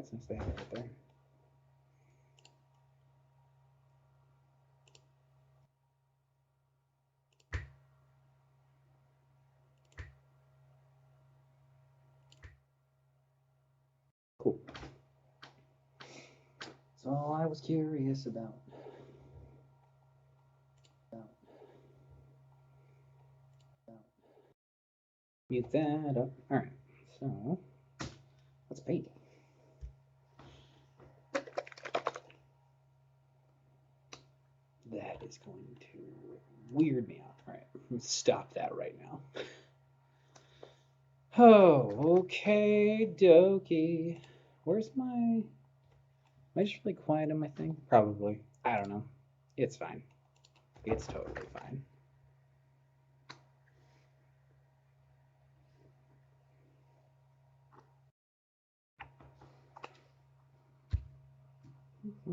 it's nice to have it right there. Cool. That's all I was curious about. Mute that up. All right, so let's paint. That is going to weird me out. All right, stop that right now. Oh, okay, dokie. Where's my... Am I just really quiet on my thing? Probably. I don't know. It's fine. It's totally fine. Do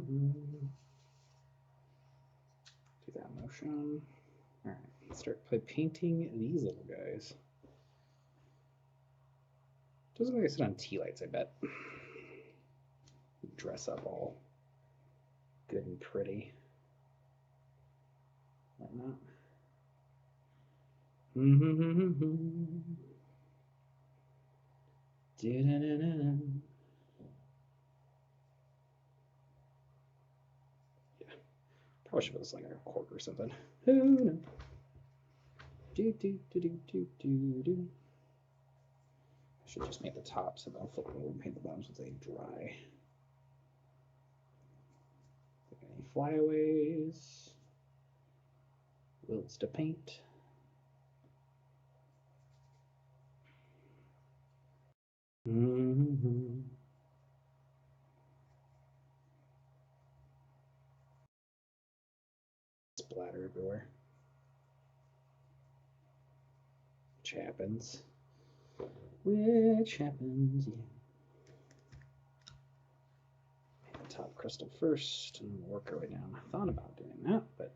that motion. All right, let's start painting these little guys. Doesn't look like I sit on tea lights, I bet. Dress up all good and pretty. Why not? Yeah, probably should put this like a cork or something. Oh no. I should just make the tops and then I'll flip it over and paint the bottoms once they dry. Any flyaways? Wilts to paint. Splatter everywhere. Which happens. Which happens, yeah. Paint the top crystal first and work our way down. I thought about doing that, but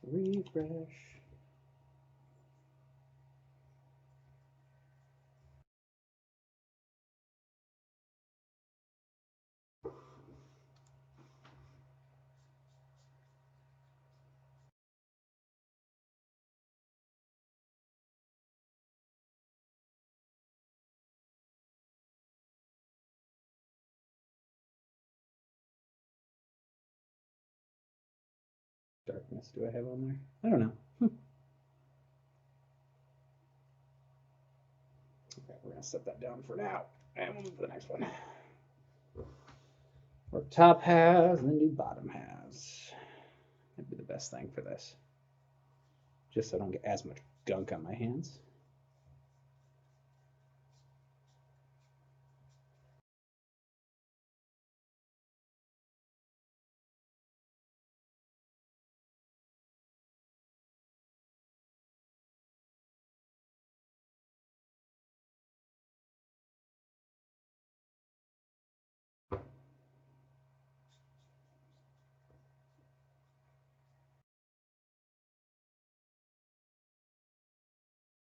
refresh. Darkness do I have on there? I don't know. Okay, we're gonna set that down for now, and we'll move to the next one. Work top halves and then do bottom halves. That'd be the best thing for this. Just so I don't get as much gunk on my hands.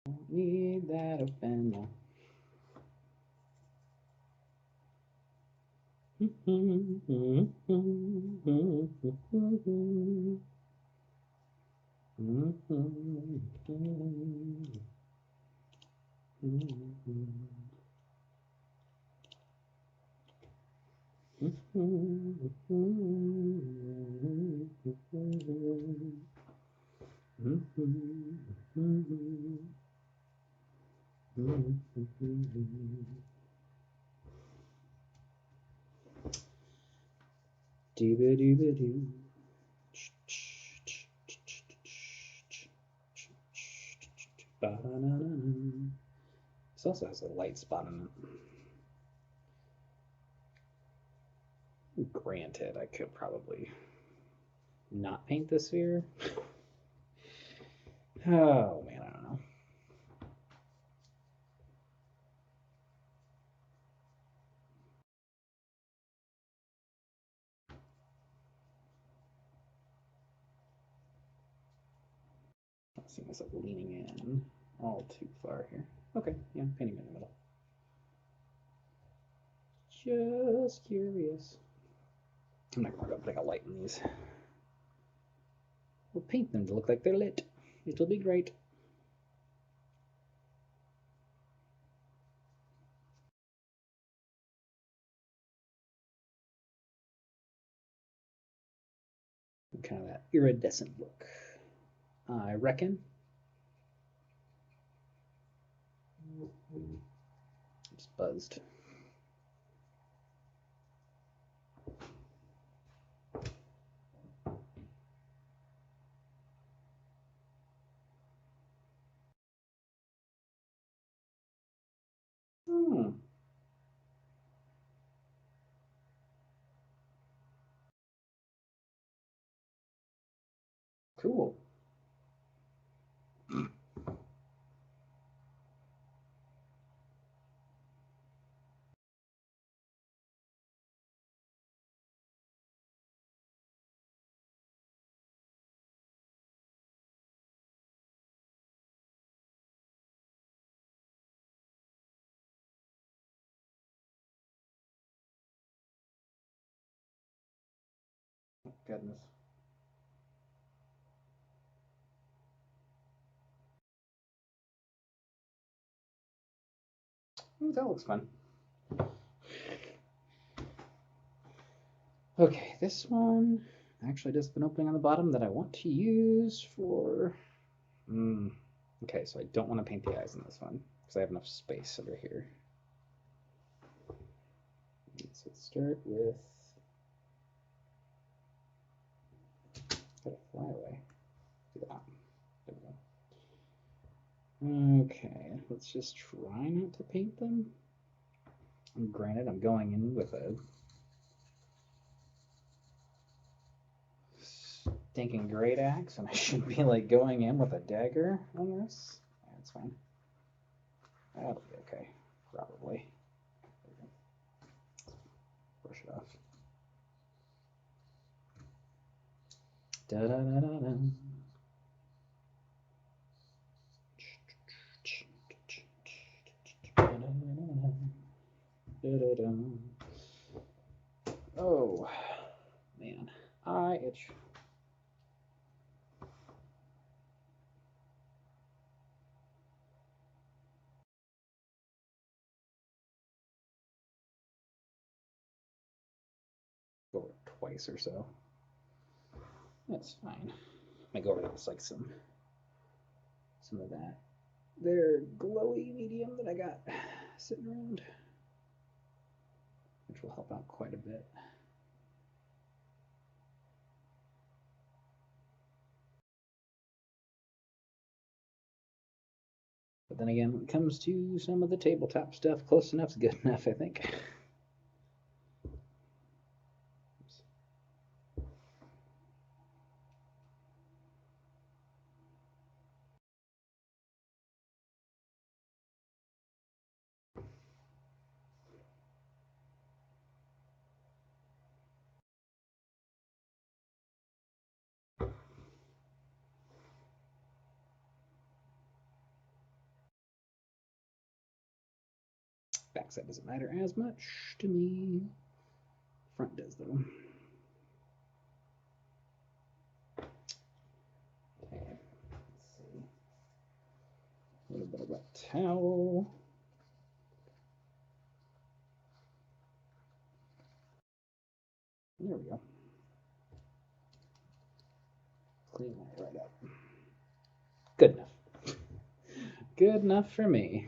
Don't need that offender. Dooba-dooba-doo. This also has a light spot on it. Granted, I could probably not paint the sphere. Oh man, I don't know. Seeing myself leaning in all too far here. Okay, yeah, painting in the middle. Just curious. I'm not gonna worry about putting a light in these. We'll paint them to look like they're lit. It'll be great. Kind of that iridescent look, I reckon. Just buzzed. Cool. Goodness. Ooh, that looks fun. Okay, this one actually does an opening on the bottom that I want to use for... Okay, so I don't want to paint the eyes in this one because I have enough space over here. So let's start with... Gotta fly away. Do that. There we go. Okay, let's just try not to paint them. And granted, I'm going in with a stinking great axe, and I should be like going in with a dagger on this. That's fine. That'll be okay, probably. Brush it off. Da da da da da. Oh man, I itch. Go over it twice or so. That's fine. I go over it with like some of that. Their glowy medium that I got sitting around, which will help out quite a bit. But then again, when it comes to some of the tabletop stuff, close enough's good enough, I think. Backside doesn't matter as much to me. Front does, though. Okay, let's see. A little bit of wet towel. There we go. Clean that right up. Good enough. Good enough for me.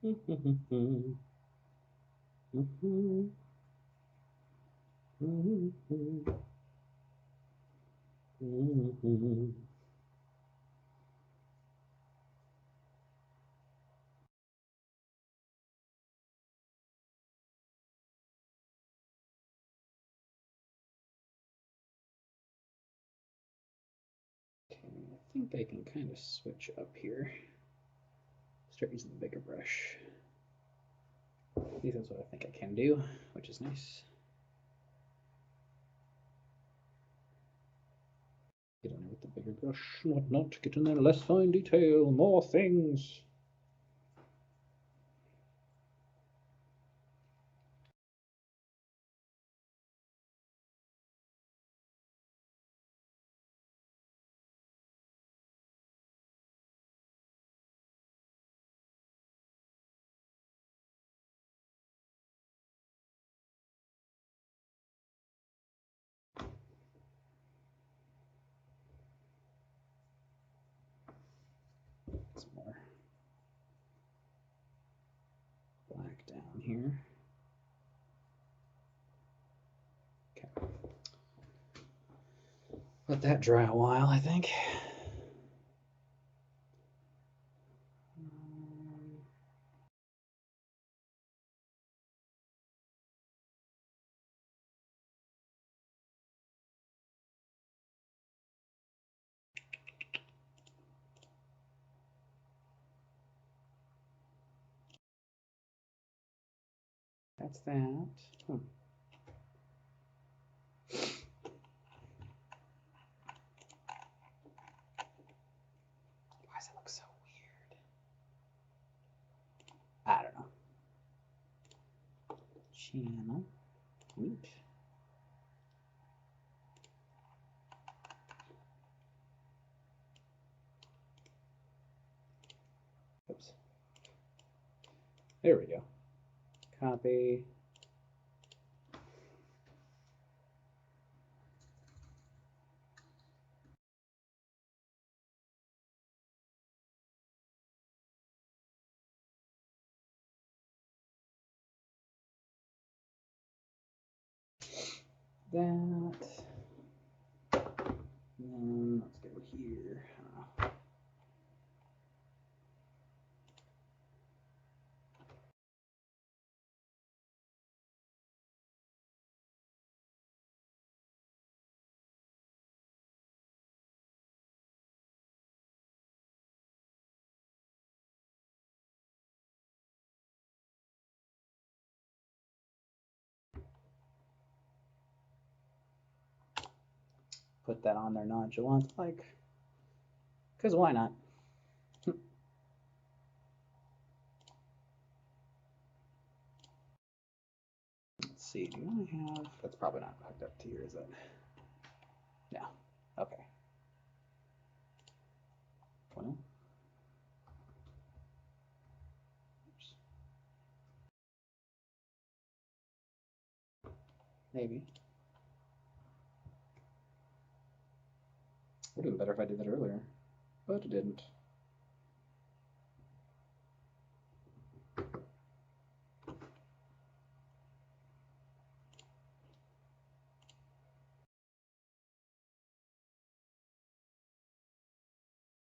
I think I can kind of switch up here. Start using the bigger brush. At least that's what I think I can do, which is nice. Get in there with the bigger brush and whatnot. Get in there, less fine detail, more things. Some more black down here. Okay. Let that dry a while, I think. That's that. Why does it look so weird? I don't know. Channel. Neat. Oops. There we go. Copy. That. And then let's go here. Put that on there nonchalant, like, because why not? Let's see, do I have, that's probably not hooked up to here, is it? No. Okay. Well, oops. Maybe. Would have been better if I did that earlier, but it didn't.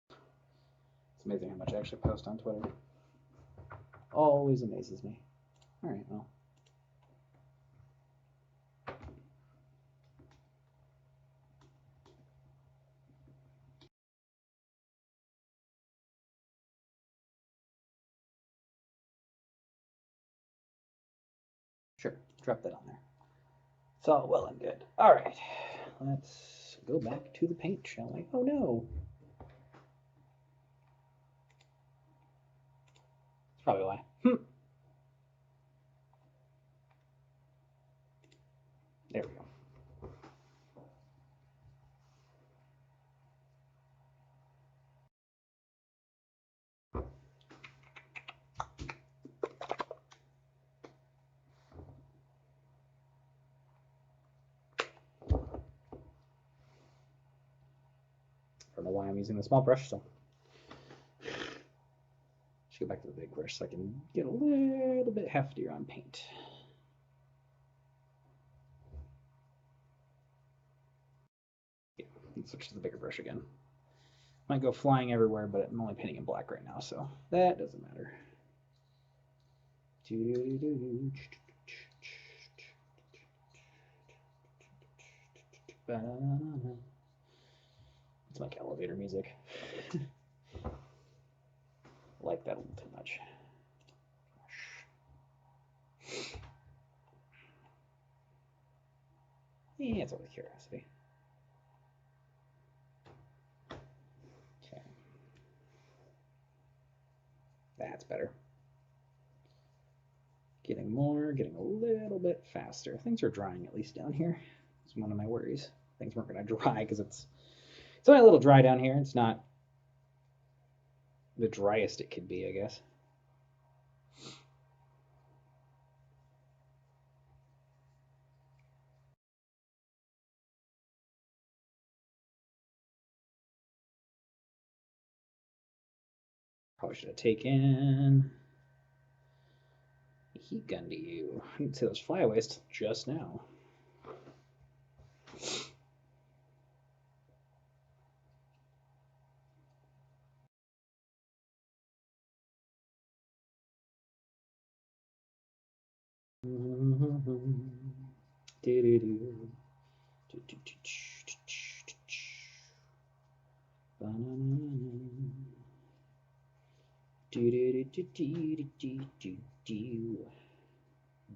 It's amazing how much I actually post on Twitter. Always amazes me. All right, well. Sure, drop that on there. It's all well and good. All right, let's go back to the paint, shall we? Oh no. That's probably why. There we go. I don't know why I'm using the small brush, so go back to the big brush so I can get a little bit heftier on paint. Yeah, let's switch to the bigger brush again. Might go flying everywhere, but I'm only painting in black right now, so that doesn't matter. It's like elevator music. I like that a little too much. Yeah, it's only curiosity. Okay. That's better. Getting a little bit faster. Things are drying at least down here. It's one of my worries. Things weren't going to dry because it's only a little dry down here. It's not the driest it could be, I guess. Probably should have taken a heat gun to you. I didn't see those flyaways just now.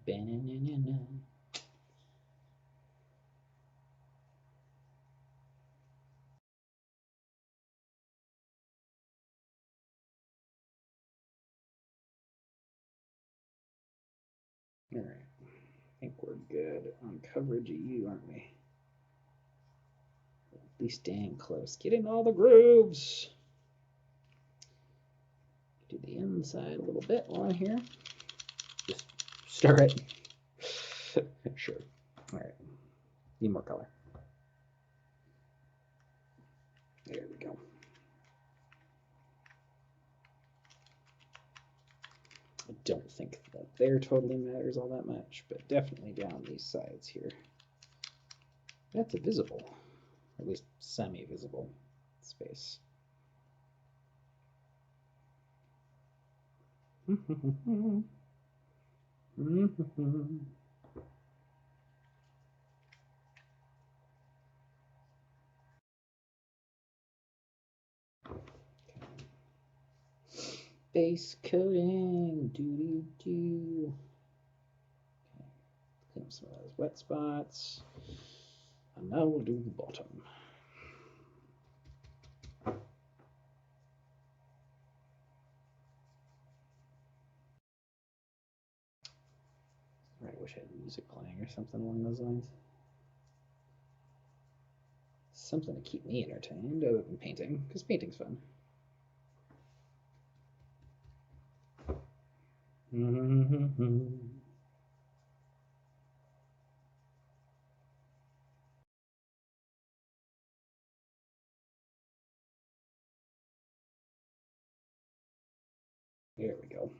Banana. All right, I think we're good on coverage of you, aren't we? At least dang close. Get in all the grooves. Do the inside a little bit while I'm here. Just stir it. Sure. All right. Need more color. There we go. I don't think that there totally matters all that much, but definitely down these sides here. That's a visible, or at least semi-visible space. Base coating, doo-doo-doo. Okay. Clean up some of those wet spots. And now we'll do the bottom. I wish I had music playing or something along those lines. Something to keep me entertained other than painting, because painting's fun. There we go.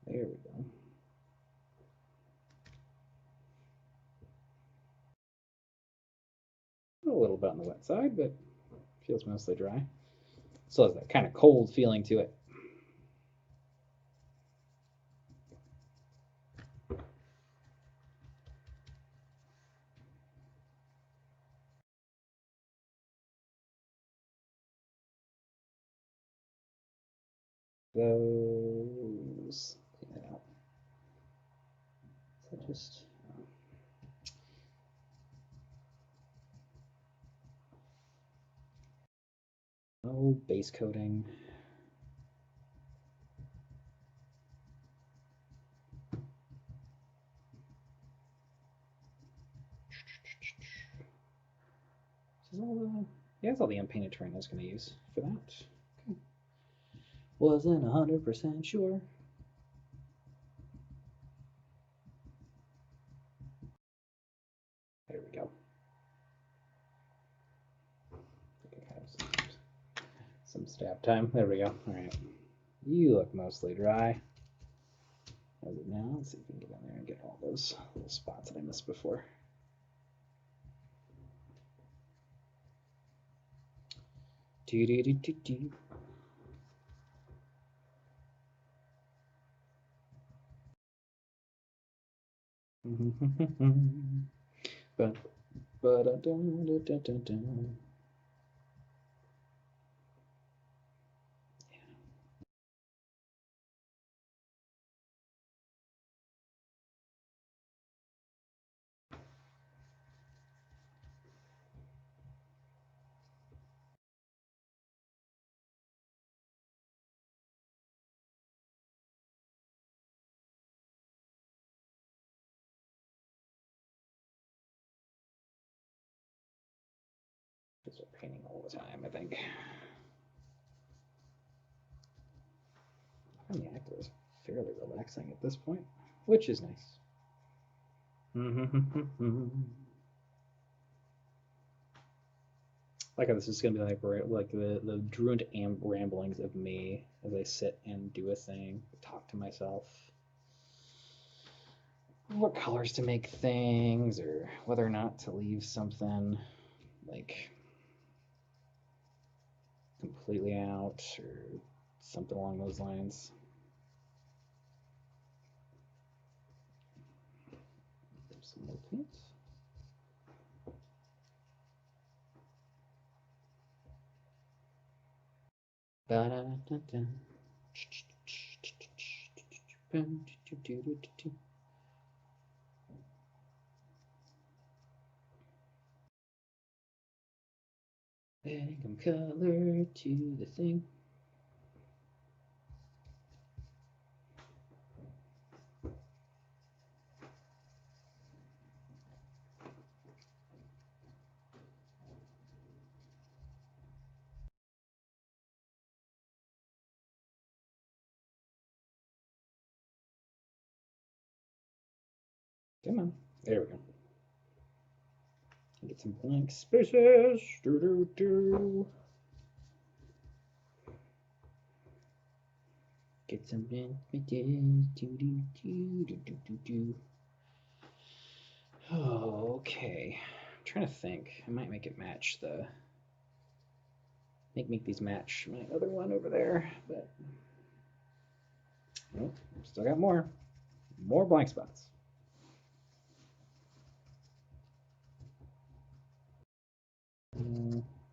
There we go. A little bit on the wet side, but feels mostly dry. Still has that kind of cold feeling to it. Those, clean that out. So just no base coating. This is all the, yeah, that's all the unpainted terrain I was going to use for that. Okay. Wasn't 100% sure. There we go. Some stab time. There we go. All right. You look mostly dry. As of now, let's see if we can get in there and get all those little spots that I missed before. Do do do do do. But just painting all the time, I think. I find the actor is fairly relaxing at this point, which is nice. Like how this is gonna be like the druid ramblings of me as I sit and do a thing, talk to myself, what colors to make things, or whether or not to leave something like completely out or something along those lines. Some more paint. Adding some color to the thing. Come on. There we go. Get some blank spaces. Do do do. Get some blank spaces. Do do do do do do do. Oh, okay. I'm trying to think. I might make it match the. Make these match my other one over there, but nope. Still got more blank spots.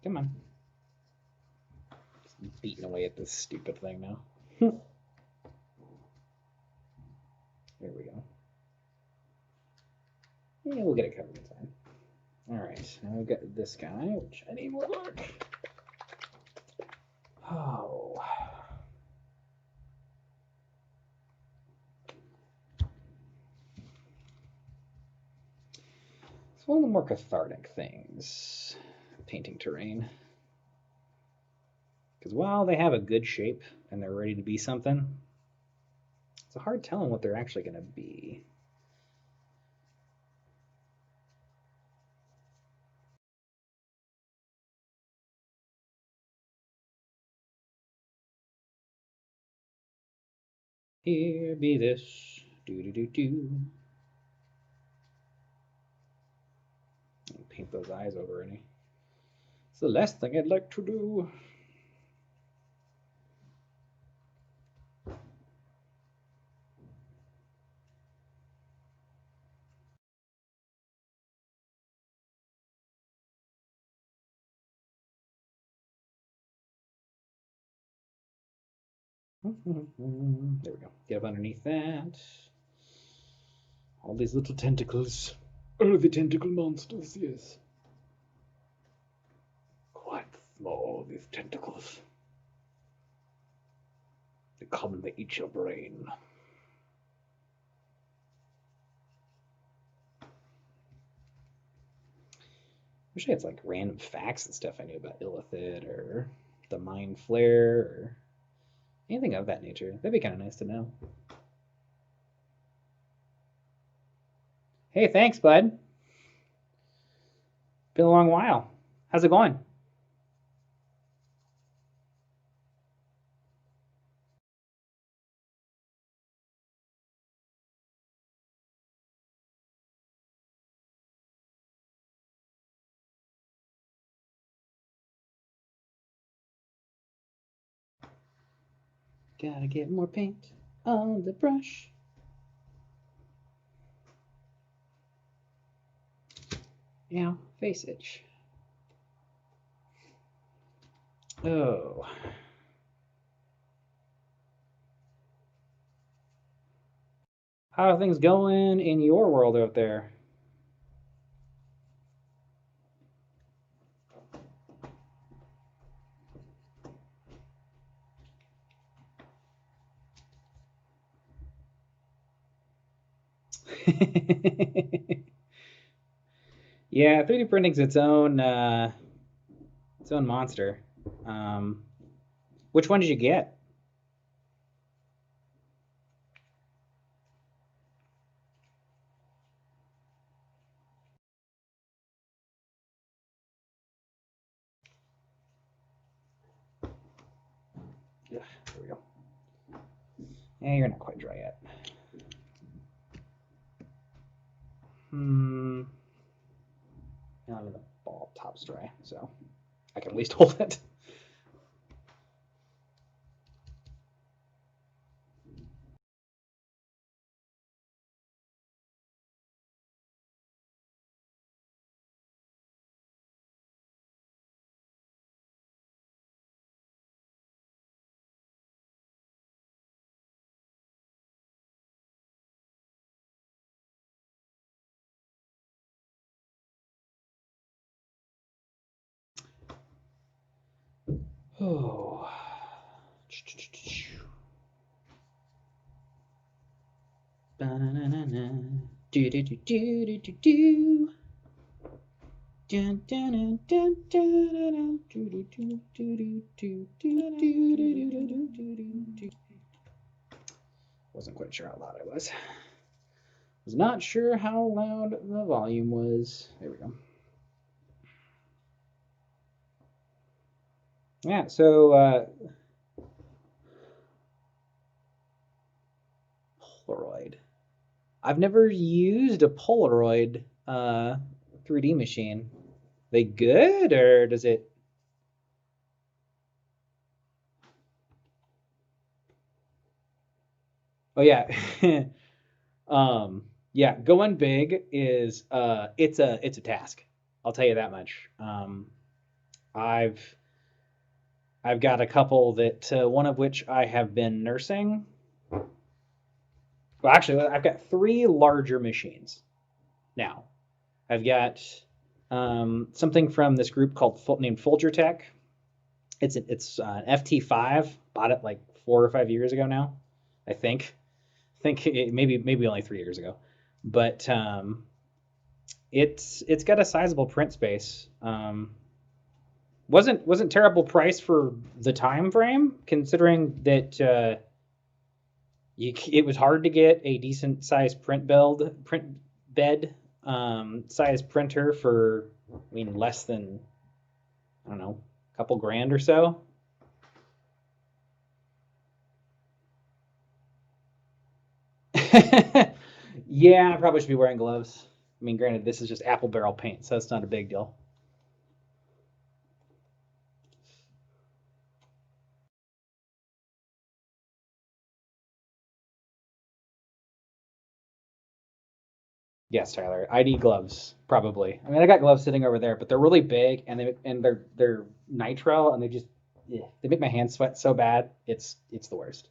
Come on. Just beating away at this stupid thing now. There we go. Yeah, we'll get it covered in time. All right, now we've got this guy, which I need more luck. Oh. It's one of the more cathartic things, painting terrain. Because while they have a good shape and they're ready to be something, it's hard telling what they're actually going to be. Here be this. Do do do do. Paint those eyes over any. It's the last thing I'd like to do. There we go. Get up underneath that. All these little tentacles. Oh, the tentacle monsters, yes. Quite small, these tentacles. They come and they eat your brain. Wish I had like random facts and stuff I knew about Illithid or the Mind Flare or anything of that nature. That'd be kind of nice to know. Hey, thanks, bud. Been a long while. How's it going? Gotta get more paint on the brush. Now, face itch. Oh. How are things going in your world out there? Yeah, 3D printing's its own monster. Which one did you get? Yeah, there we go. Yeah, you're not quite dry yet. None of the ball top's dry, so I can at least hold it. Oh. Wasn't quite sure how loud I was. Was not sure how loud the volume was. There we go. Yeah, so Polaroid. I've never used a Polaroid 3D machine. They good, or does it? Oh yeah. Yeah, going big is it's a task. I'll tell you that much. I've I've got a couple that one of which I have been nursing. Well, actually, I've got three larger machines now. I've got something from this group named Folgertech. It's an FT5. Bought it like 4 or 5 years ago now, I think. Maybe only 3 years ago, but it's got a sizable print space. Wasn't terrible price for the time frame, considering that it was hard to get a decent size print bed size printer for, I mean, less than, I don't know, a couple grand or so. Yeah, I probably should be wearing gloves. I mean, granted, this is just apple barrel paint, so it's not a big deal. Yes, Tyler. I need gloves, probably. I mean, I got gloves sitting over there, but they're really big and they're nitrile and they make my hands sweat so bad. It's the worst.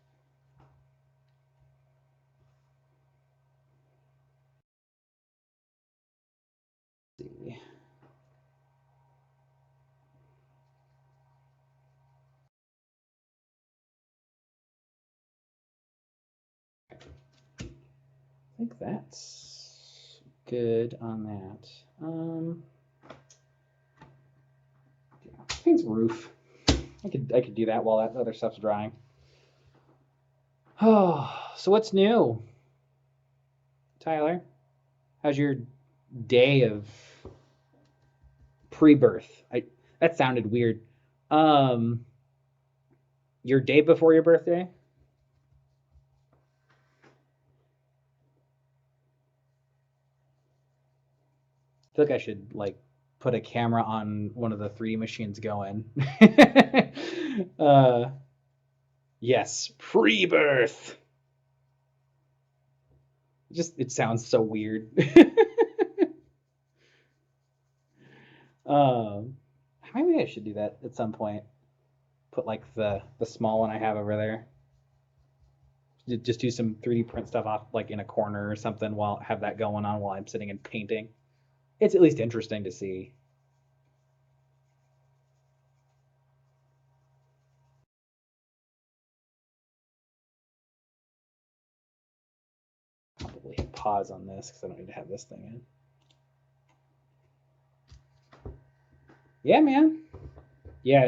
Let's see. I think that's good on that. Yeah, I think it's roof. I could do that while that other stuff's drying. Oh, so what's new, Tyler? How's your day of pre-birth? That sounded weird. Um, your day before your birthday? I feel like I should like put a camera on one of the 3D machines going. uh, Yes, pre-birth. It sounds so weird. um, maybe I should do that at some point. Put like the small one I have over there. Just do some 3D print stuff off like in a corner or something while have that going on while I'm sitting and painting. It's at least interesting to see. Probably hit pause on this because I don't need to have this thing in. Yeah, man. Yeah,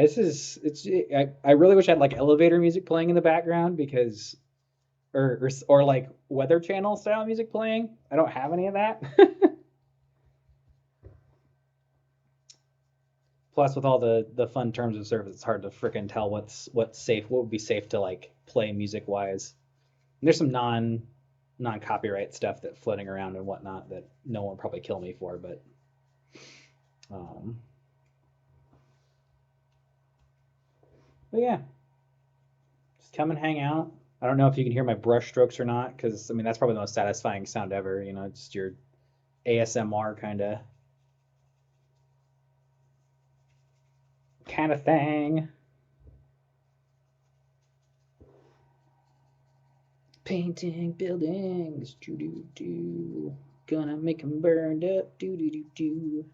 I really wish I had like elevator music playing in the background because or like weather channel style music playing. I don't have any of that. Plus, with all the fun terms of service, it's hard to frickin' tell what's safe, what would be safe to like play music wise. And there's some non copyright stuff that floating around and whatnot that no one will probably kill me for, um, but yeah, just come and hang out. I don't know if you can hear my brush strokes or not, because I mean that's probably the most satisfying sound ever. You know, just your ASMR kind of thing. Painting buildings, do do do. Gonna make them burned up, do do do do.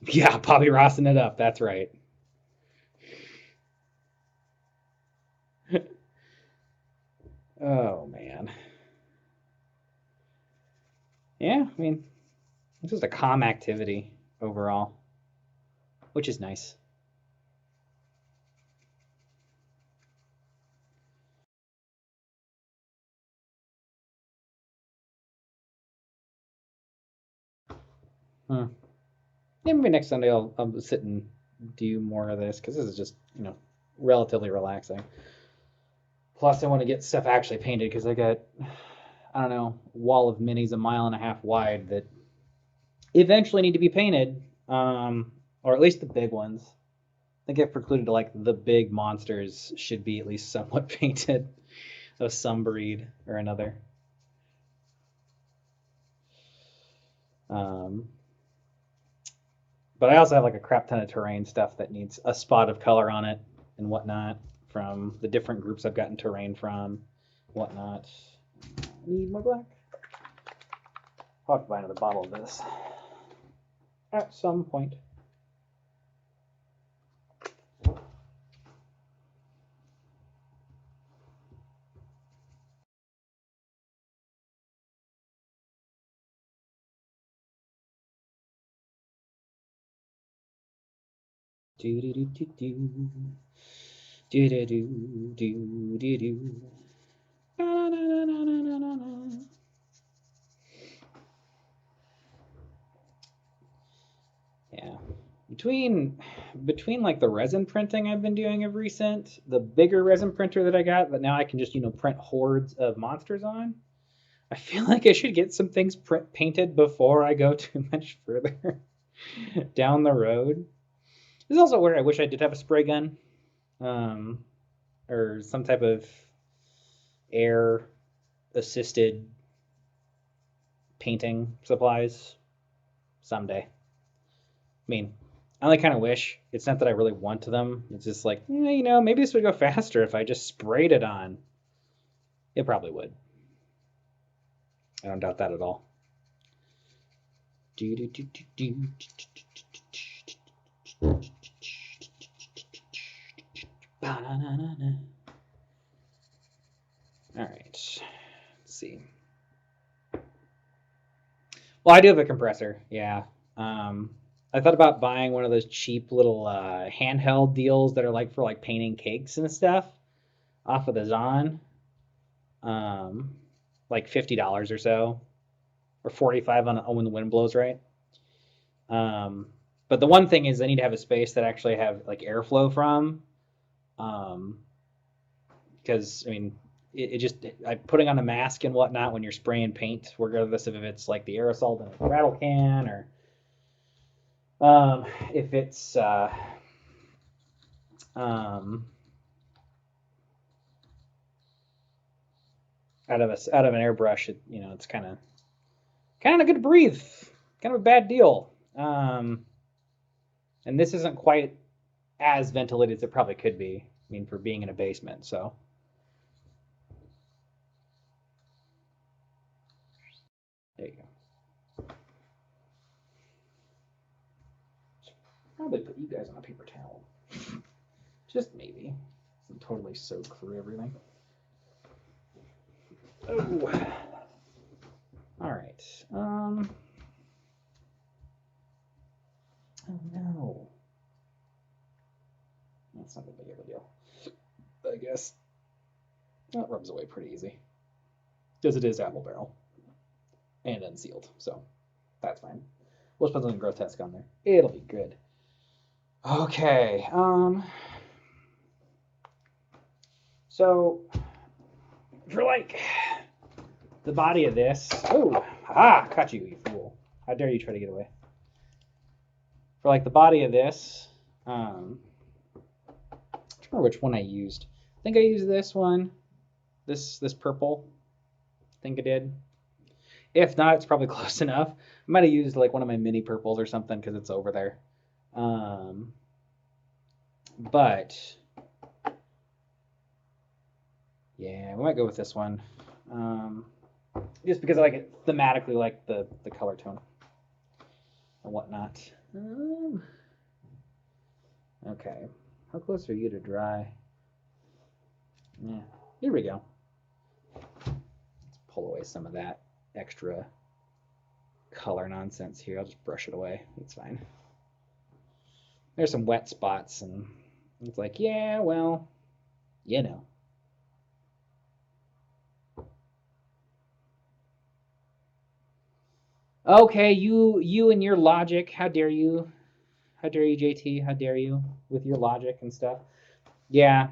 Yeah, Bobby Rossing it up. That's right. Oh man. Yeah, I mean, it's just a calm activity overall, which is nice. Hmm. Yeah, maybe next Sunday I'll sit and do more of this because this is just relatively relaxing. Plus, I want to get stuff actually painted because I don't know, wall of minis a mile and a half wide that eventually need to be painted, or at least the big ones. I think I've precluded like the big monsters should be at least somewhat painted of some breed or another. Um, but I also have like a crap ton of terrain stuff that needs a spot of color on it and whatnot from the different groups I've gotten terrain from, whatnot. Need more black. I'll have to buy another bottle of this at some point. Do do do do do do do do do do do. Na, na, na, na, na, na, na. Yeah. Between like the resin printing I've been doing of recent, the bigger resin printer that I got that now I can just print hordes of monsters on. I feel like I should get some things painted before I go too much further down the road. This is also where I wish I did have a spray gun, um, or some type of air assisted painting supplies someday. I mean, I only kind of wish it's not that I really want them. It's just like, maybe this would go faster if I just sprayed it on. It probably would. I don't doubt that at all. All right. Let's see. Well, I do have a compressor. Yeah. Um, I thought about buying one of those cheap little handheld deals that are like for like painting cakes and stuff off of the Zon. Um, like $50 or so, or 45 on when the wind blows right. Um, but the one thing is I need to have a space that actually have like airflow from, um, because I mean I'm putting on a mask and whatnot when you're spraying paint, regardless of if it's like the aerosol in a rattle can or if it's out of an airbrush, it's kind of good to breathe, kind of a bad deal. And this isn't quite as ventilated as it probably could be. I mean, for being in a basement, so. There you go. Probably put you guys on a paper towel. Just maybe. Doesn't totally soak through everything. Oh. All right. Oh no. That's not that big of a deal, I guess. That rubs away pretty easy. Because it is apple barrel. And unsealed, so that's fine. We'll just put something grotesque on there. It'll be good. Okay. So for like the body of this. Oh, caught you, you fool. How dare you try to get away. For like the body of this, I don't remember which one I used. I think I used this one. This purple. I think I did. If not, it's probably close enough. I might have used like one of my mini purples or something because it's over there. But yeah, we might go with this one. Just because I like it thematically, like the color tone and whatnot. Okay, how close are you to dry? Yeah, here we go. Let's pull away some of that extra color nonsense here. I'll just brush it away. It's fine. There's some wet spots, and it's like, yeah, well, you know. Okay, you and your logic. How dare you? How dare you, JT? How dare you with your logic and stuff? Yeah.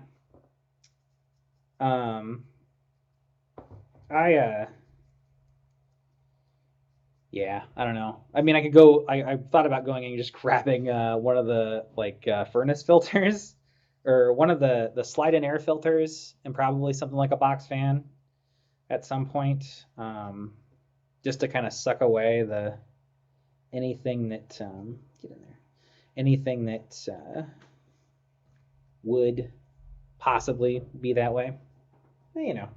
Yeah, I don't know. I mean, I could go. I thought about going and just grabbing one of the furnace filters, or one of the slide-in air filters, and probably something like a box fan at some point, just to kind of suck away anything that get in there, anything that would possibly be that way. You know.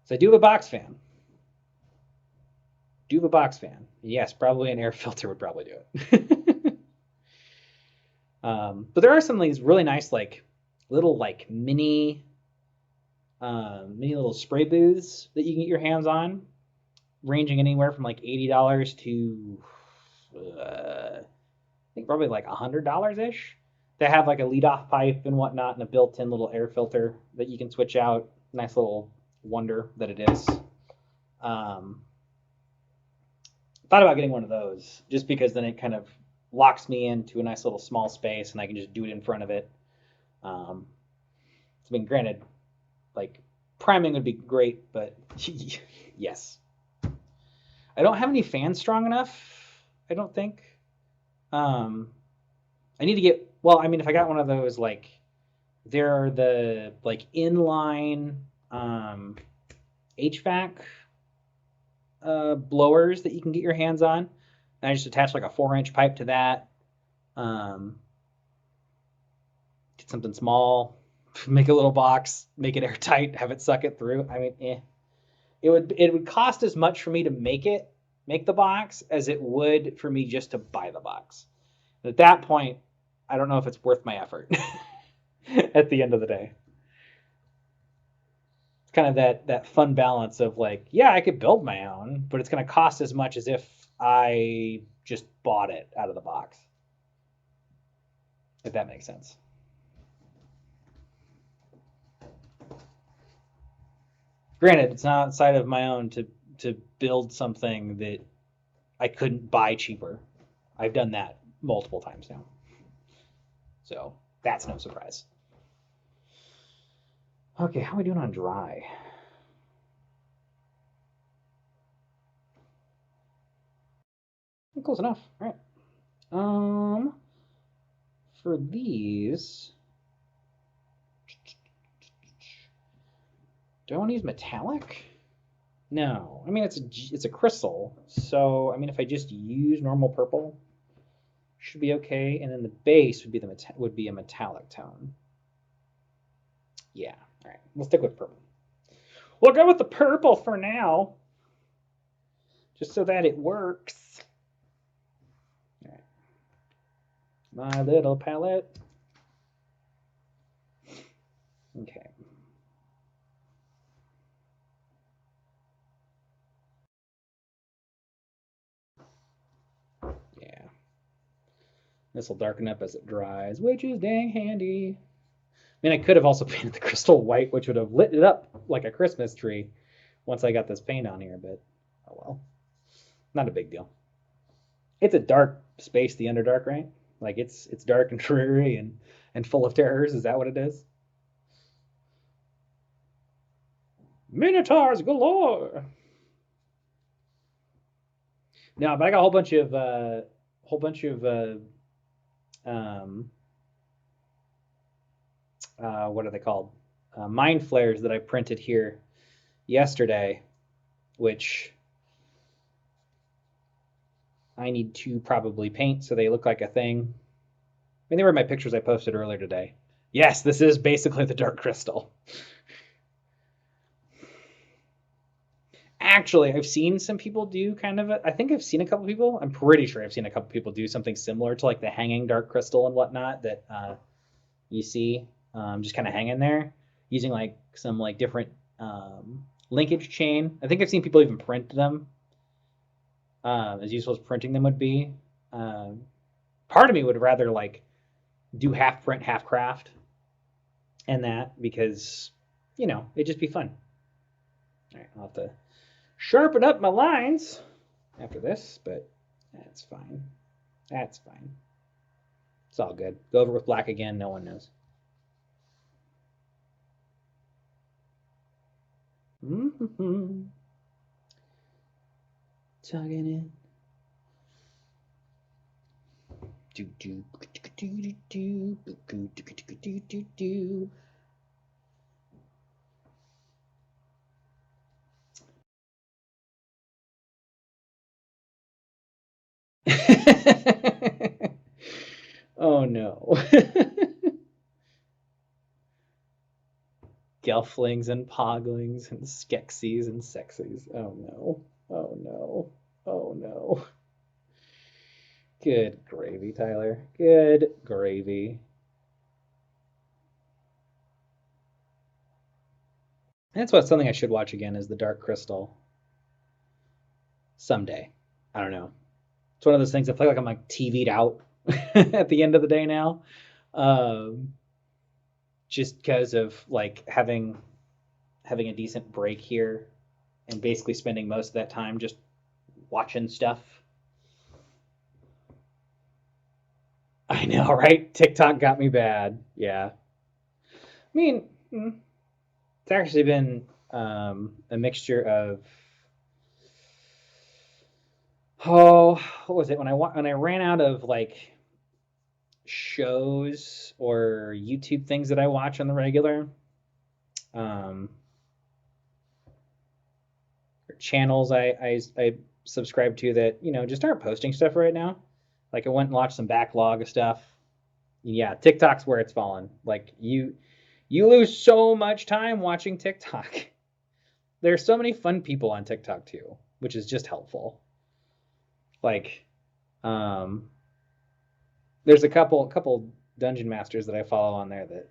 So I do have a box fan. Yes, probably an air filter would probably do it. But there are some of these really nice little mini little spray booths that you can get your hands on, ranging anywhere from like $80 to I think probably like $100 ish. They have like a leadoff pipe and whatnot, and a built-in little air filter that you can switch out. Nice little wonder that it is. Thought about getting one of those just because then it kind of locks me into a nice little small space and I can just do it in front of it. I mean, granted, like priming would be great, but yes. I don't have any fans strong enough, I don't think. I need to get, well, I mean, if I got one of those, like, there are the inline HVAC blowers that you can get your hands on, and I just attach like a 4-inch pipe to that. Get something small, make a little box, make it airtight, have it suck it through. I mean, it would cost as much for me to make the box as it would for me just to buy the box. And at that point, I don't know if it's worth my effort. At the end of the day, it's kind of that fun balance of like, yeah, I could build my own, but it's going to cost as much as if I just bought it out of the box. If that makes sense. Granted, it's not outside of my own to build something that I couldn't buy cheaper. I've done that multiple times now. So that's no surprise. Okay, how are we doing on dry? Close enough. All right. For these, do I want to use metallic? No. I mean, it's a crystal, so I mean, if I just use normal purple, should be okay. And then the base would be a metallic tone. Yeah. All right. We'll stick with purple. We'll go with the purple for now, just so that it works. All right. My little palette. Okay. Yeah. This will darken up as it dries, which is dang handy. I mean, I could have also painted the crystal white, which would have lit it up like a Christmas tree once I got this paint on here, but oh well. Not a big deal. It's a dark space, the Underdark, right? Like it's dark and dreary and full of terrors. Is that what it is? Minotaurs galore. No, but I got a whole bunch of um what are they called? Mind flares that I printed here yesterday, which I need to probably paint so they look like a thing. I mean, they were my pictures I posted earlier today. Yes, this is basically the dark crystal. Actually, I've seen some people do kind of I think I've seen a couple people. I'm pretty sure I've seen a couple people do something similar to like the hanging dark crystal and whatnot that you see just kind of hanging there using like some like different linkage chain. I think I've seen people even print them as useful as printing them would be. Um, Part of me would rather like do half print, half craft, and that because it'd just be fun. All right, I'll have to sharpen up my lines after this, but that's fine. That's fine. It's all good. Go over with black again. No one knows. Mm-hmm. Tugging in. Do do do do do do do do do do. Oh no. Gelflings and Poglings and Skeksis and Sexies. Oh no. Oh no. Oh no. Good gravy, Tyler. Good gravy. That's what something I should watch again is the Dark Crystal someday. I don't know. It's one of those things I feel like I'm like TV'd out at the end of the day now. Um, just because of like having a decent break here and basically spending most of that time just watching stuff. I know, right? TikTok got me bad. Yeah. I mean, it's actually been a mixture of what was it when I ran out of like shows or YouTube things that I watch on the regular, um, or channels I subscribe to that just aren't posting stuff right now. Like I went and watched some backlog of stuff. Yeah, TikTok's where it's fallen. Like you lose so much time watching TikTok. There's so many fun people on TikTok too, which is just helpful. Like, um, there's a couple dungeon masters that I follow on there that,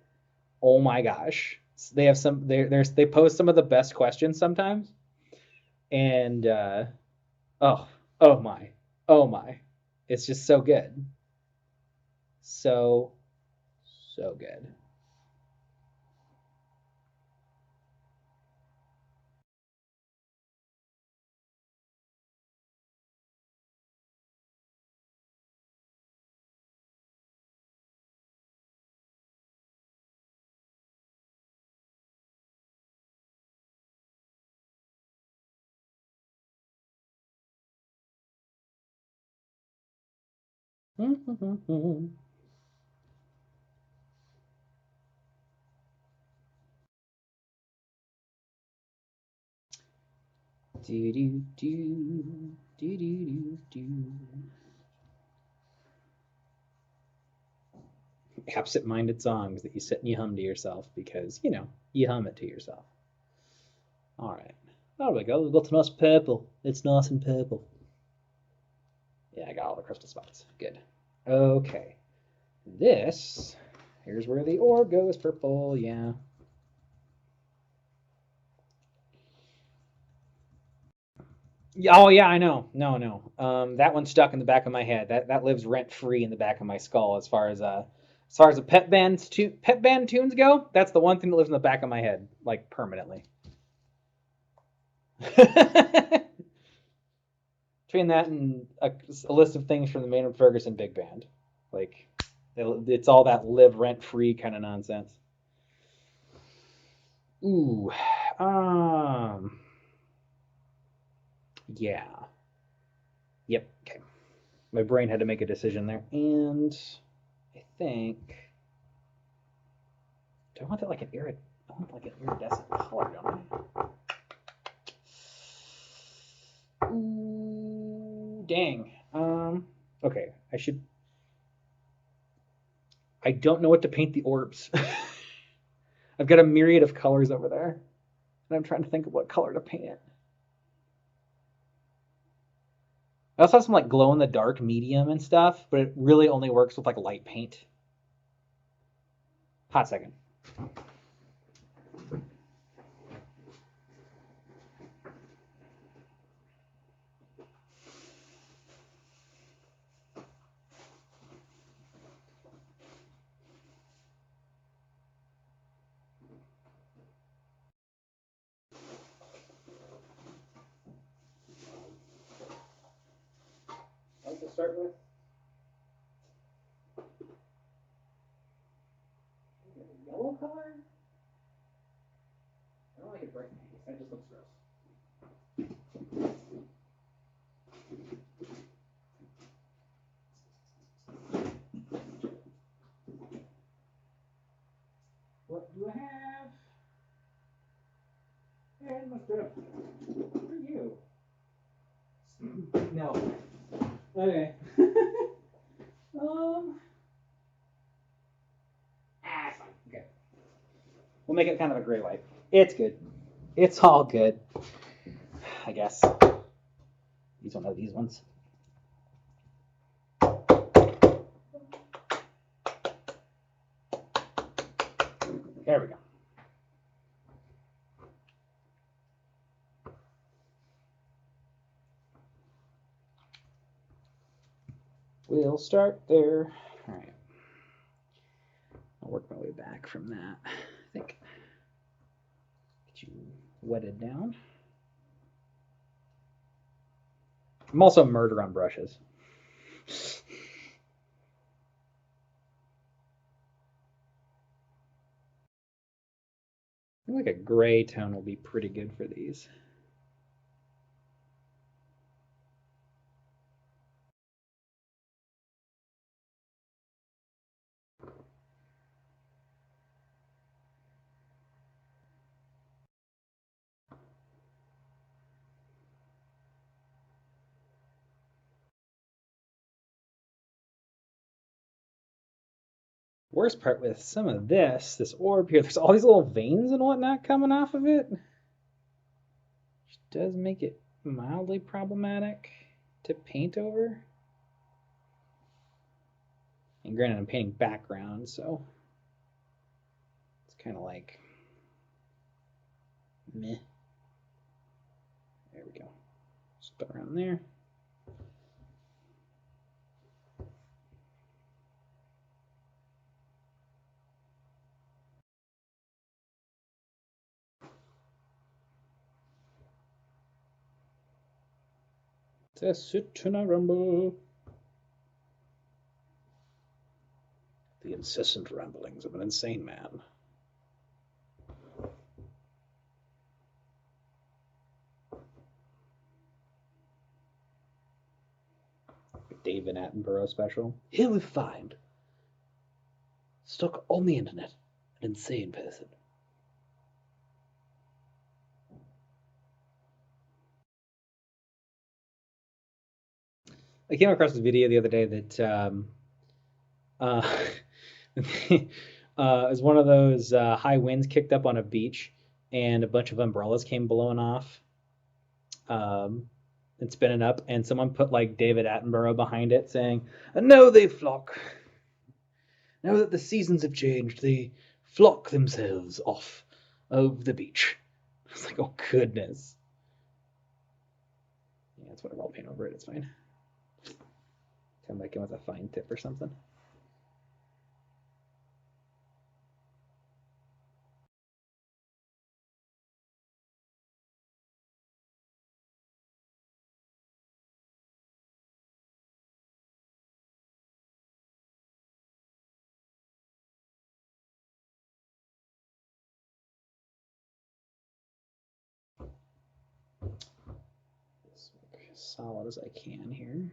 oh my gosh, they have some they post some of the best questions sometimes, and oh my oh my, it's just so good, so so good. Do do do do do do. Absent-minded songs that you sit and you hum to yourself because you know you hum it to yourself. All right, there we go. We've got a nice purple. It's nice and purple. Yeah, I got all the crystal spots. Good. Okay, this here's where the orb goes purple. Yeah. Oh yeah, I know. No. That one's stuck in the back of my head. That lives rent free in the back of my skull. As far as the pet band tunes go, that's the one thing that lives in the back of my head, like permanently. Between that and a list of things from the Maynard Ferguson big band, like it's all that live rent free kind of nonsense. Ooh, um, yeah, yep. Okay, my brain had to make a decision there, and I think do I want that like an I want like an iridescent color, don't I? Ooh, dang. Okay, I should. I don't know what to paint the orbs. I've got a myriad of colors over there, and I'm trying to think of what color to paint it. I also have some like glow in the dark medium and stuff, but it really only works with like light paint. Hot second. What to start with? Yellow color? I don't like it bright. That just looks gross. What do I have? And my stuff. For you. No. Okay. It's fine. Okay. We'll make it kind of a gray white. It's good. It's all good. I guess. These don't have these ones. There we go. We'll start there. All right. I'll work my way back from that. I think. Get you wetted down. I'm also murder on brushes. I feel like a gray tone will be pretty good for these. Worst part with some of this orb here, there's all these little veins and whatnot coming off of it. Which does make it mildly problematic to paint over. And granted, I'm painting background, so it's kind of like meh. There we go. Just put around there. Test it in a rumble. The incessant ramblings of an insane man. David Attenborough special. Here we find, stuck on the internet, an insane person. I came across this video the other day that it was one of those high winds kicked up on a beach, and a bunch of umbrellas came blowing off and spinning up, and someone put like David Attenborough behind it saying, And now they flock. Now that the seasons have changed, they flock themselves off of the beach. I was like, oh goodness. Yeah, it's whatever, I'll paint over it, it's fine. Come back in with a fine tip or something. This look as solid as I can here.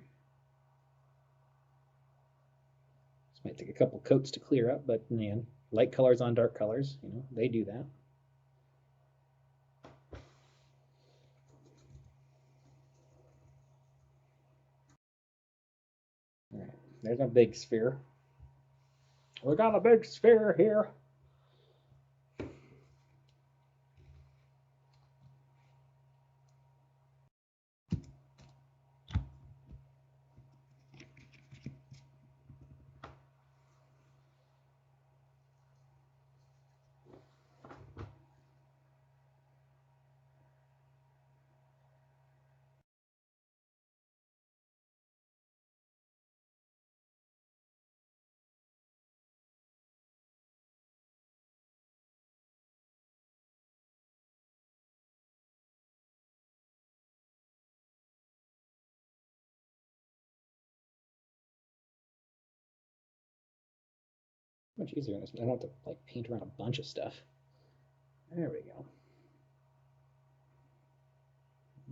This might take a couple coats to clear up, but man, light colors on dark colors, you know, they do that. All right, there's a big sphere. We got a big sphere here. Much easier in this. I don't have to like paint around a bunch of stuff. There we go.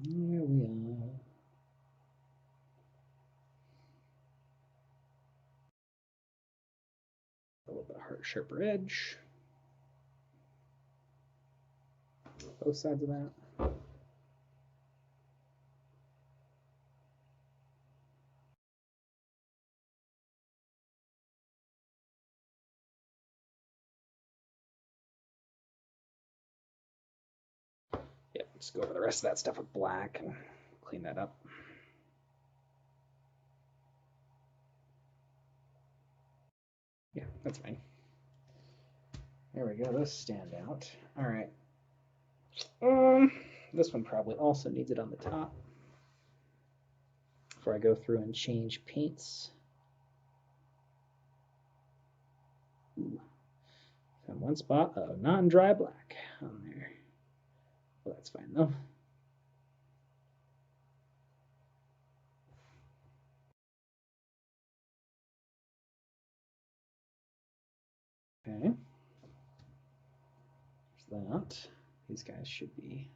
There we are. A little bit sharper edge. Both sides of that. Yep, just go over the rest of that stuff with black and clean that up. Yeah, that's fine. There we go, those stand out. All right. This one probably also needs it on the top before I go through and change paints. Ooh. Found one spot of non-dry black on there. Well, that's fine though. Okay. There's that. These guys should be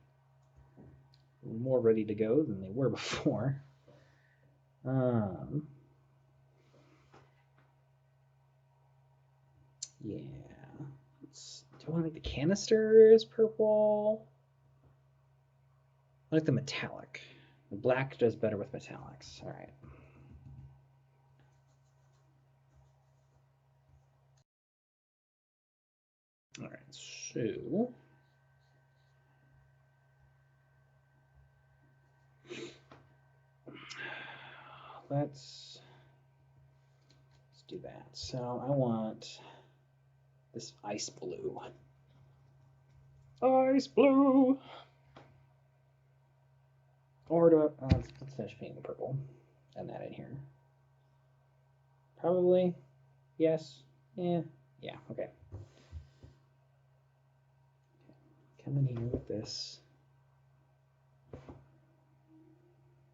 more ready to go than they were before. Yeah. Do I want to make the canisters purple? I like the metallic. The black does better with metallics. All right. All right, so let's do that. So I want this ice blue. Ice blue. Or do I, let's finish painting the purple and that in here. Probably, yes, yeah, okay. Come in here with this.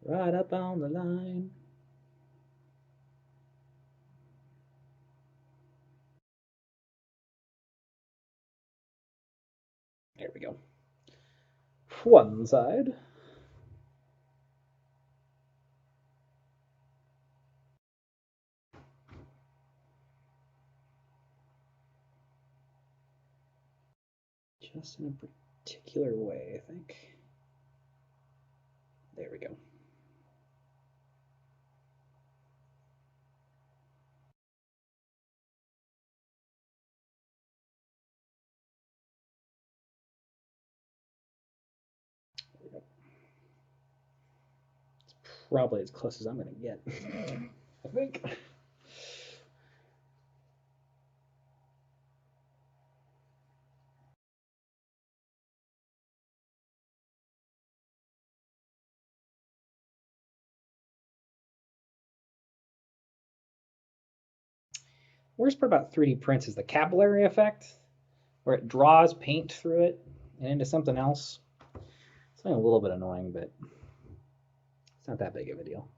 Right up on the line. There we go. One side. just in a particular way, I think. There we go. It's probably as close as I'm going to get, I think. Worst part about 3D prints is the capillary effect, where it draws paint through it and into something else. It's a little bit annoying, but it's not that big of a deal.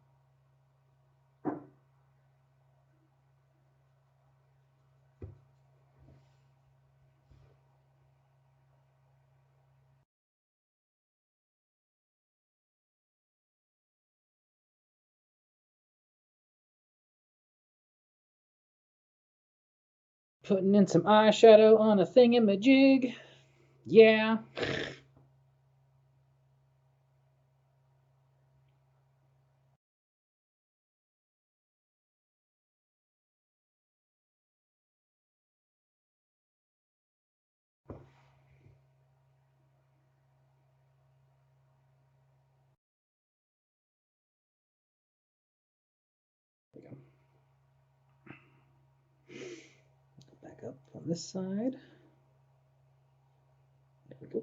Putting in some eyeshadow on a thingamajig. Yeah. There we go. Back up on this side. There we go.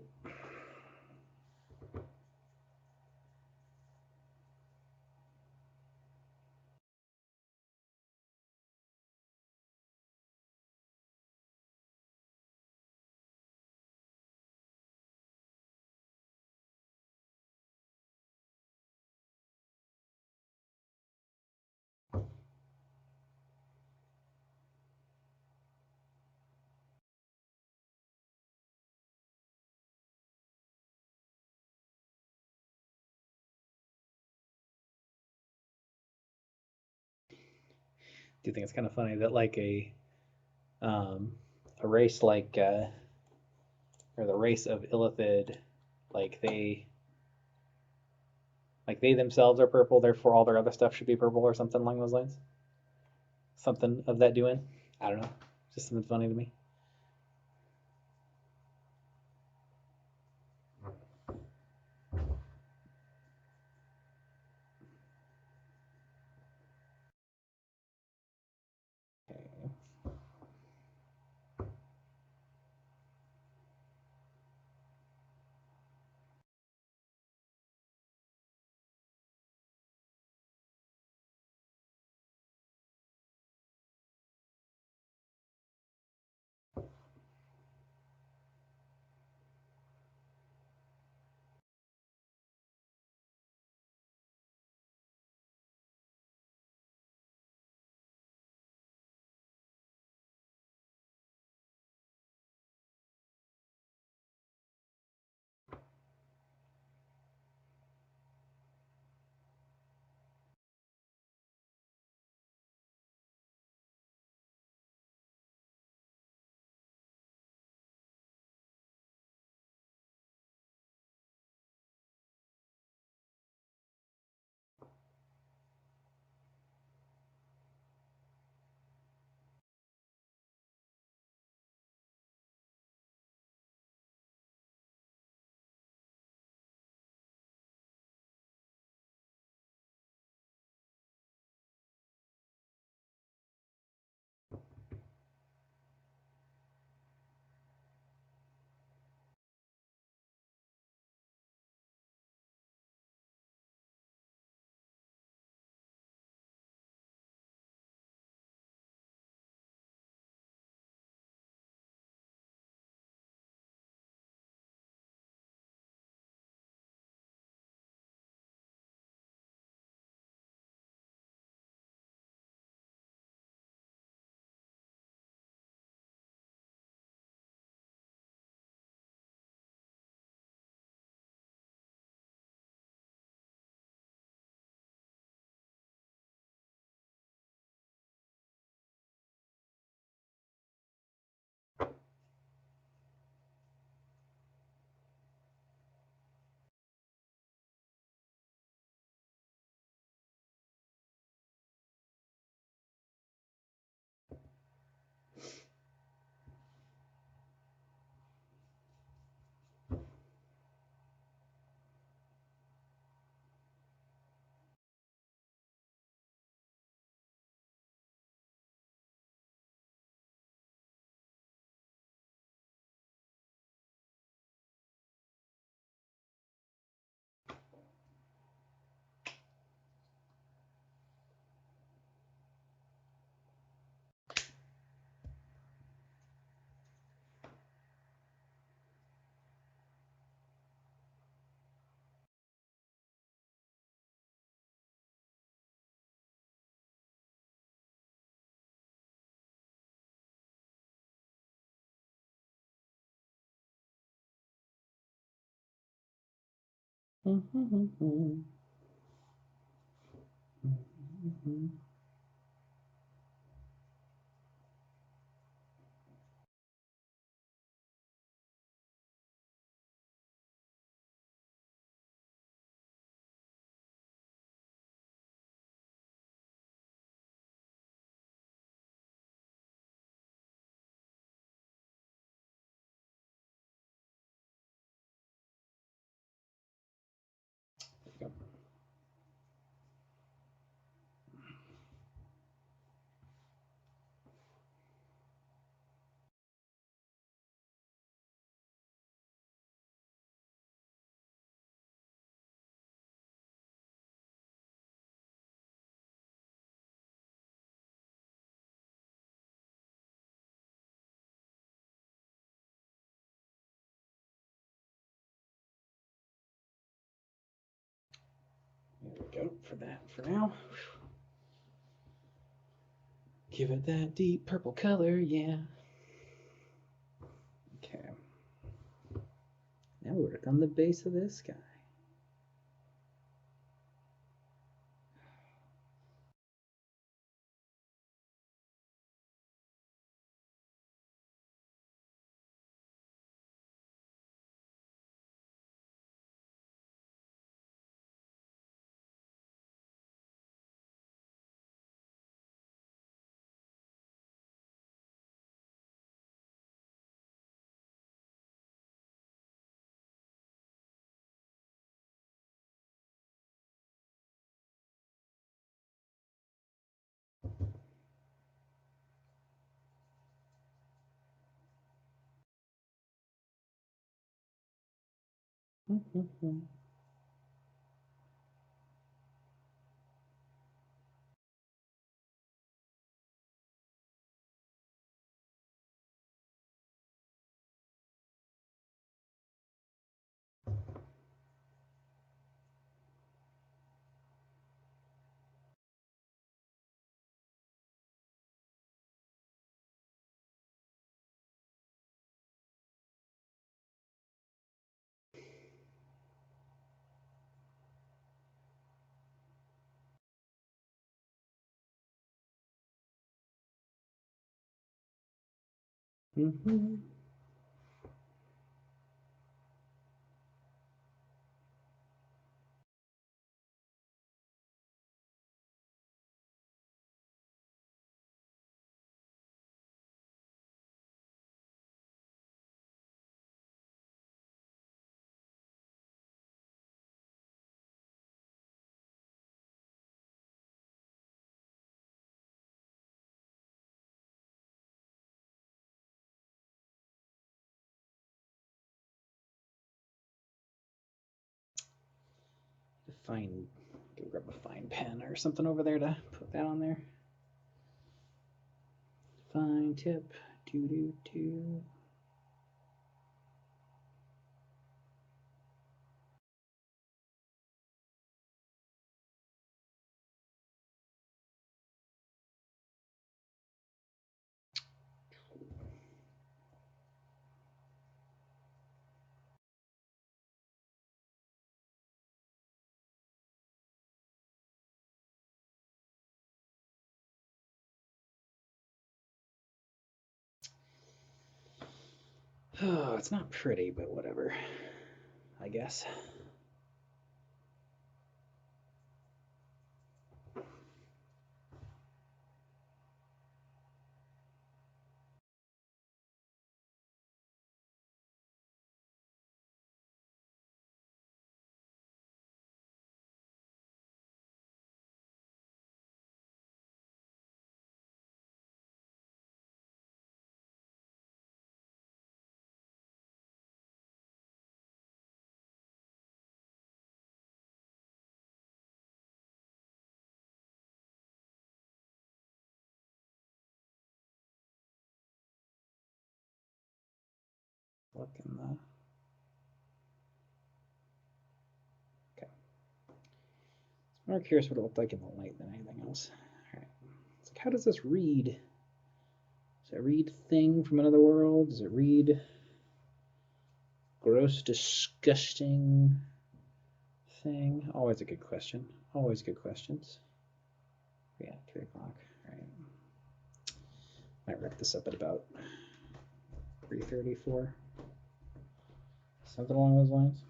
Do you think it's kind of funny that like a race like or the race of Illithid, like they themselves are purple, therefore all their other stuff should be purple or something along those lines? Something of that doing? I don't know. Just something funny to me. Yep. There we go for that for now. Give it that deep purple color, yeah. Okay. Now work on the base of this guy. Fine, go grab a fine pen or something over there to put that on there. Fine tip, doo doo doo. Oh, it's not pretty, but whatever, I guess. Look in the. Okay. It's more curious what it looked like in the light than anything else. All right. It's like, how does this read? Does it read thing from another world? Does it read gross, disgusting? thing? Always a good question. Always good questions. Yeah, 3 o'clock. All right. Might wrap this up at about 3:34. Something along those lines.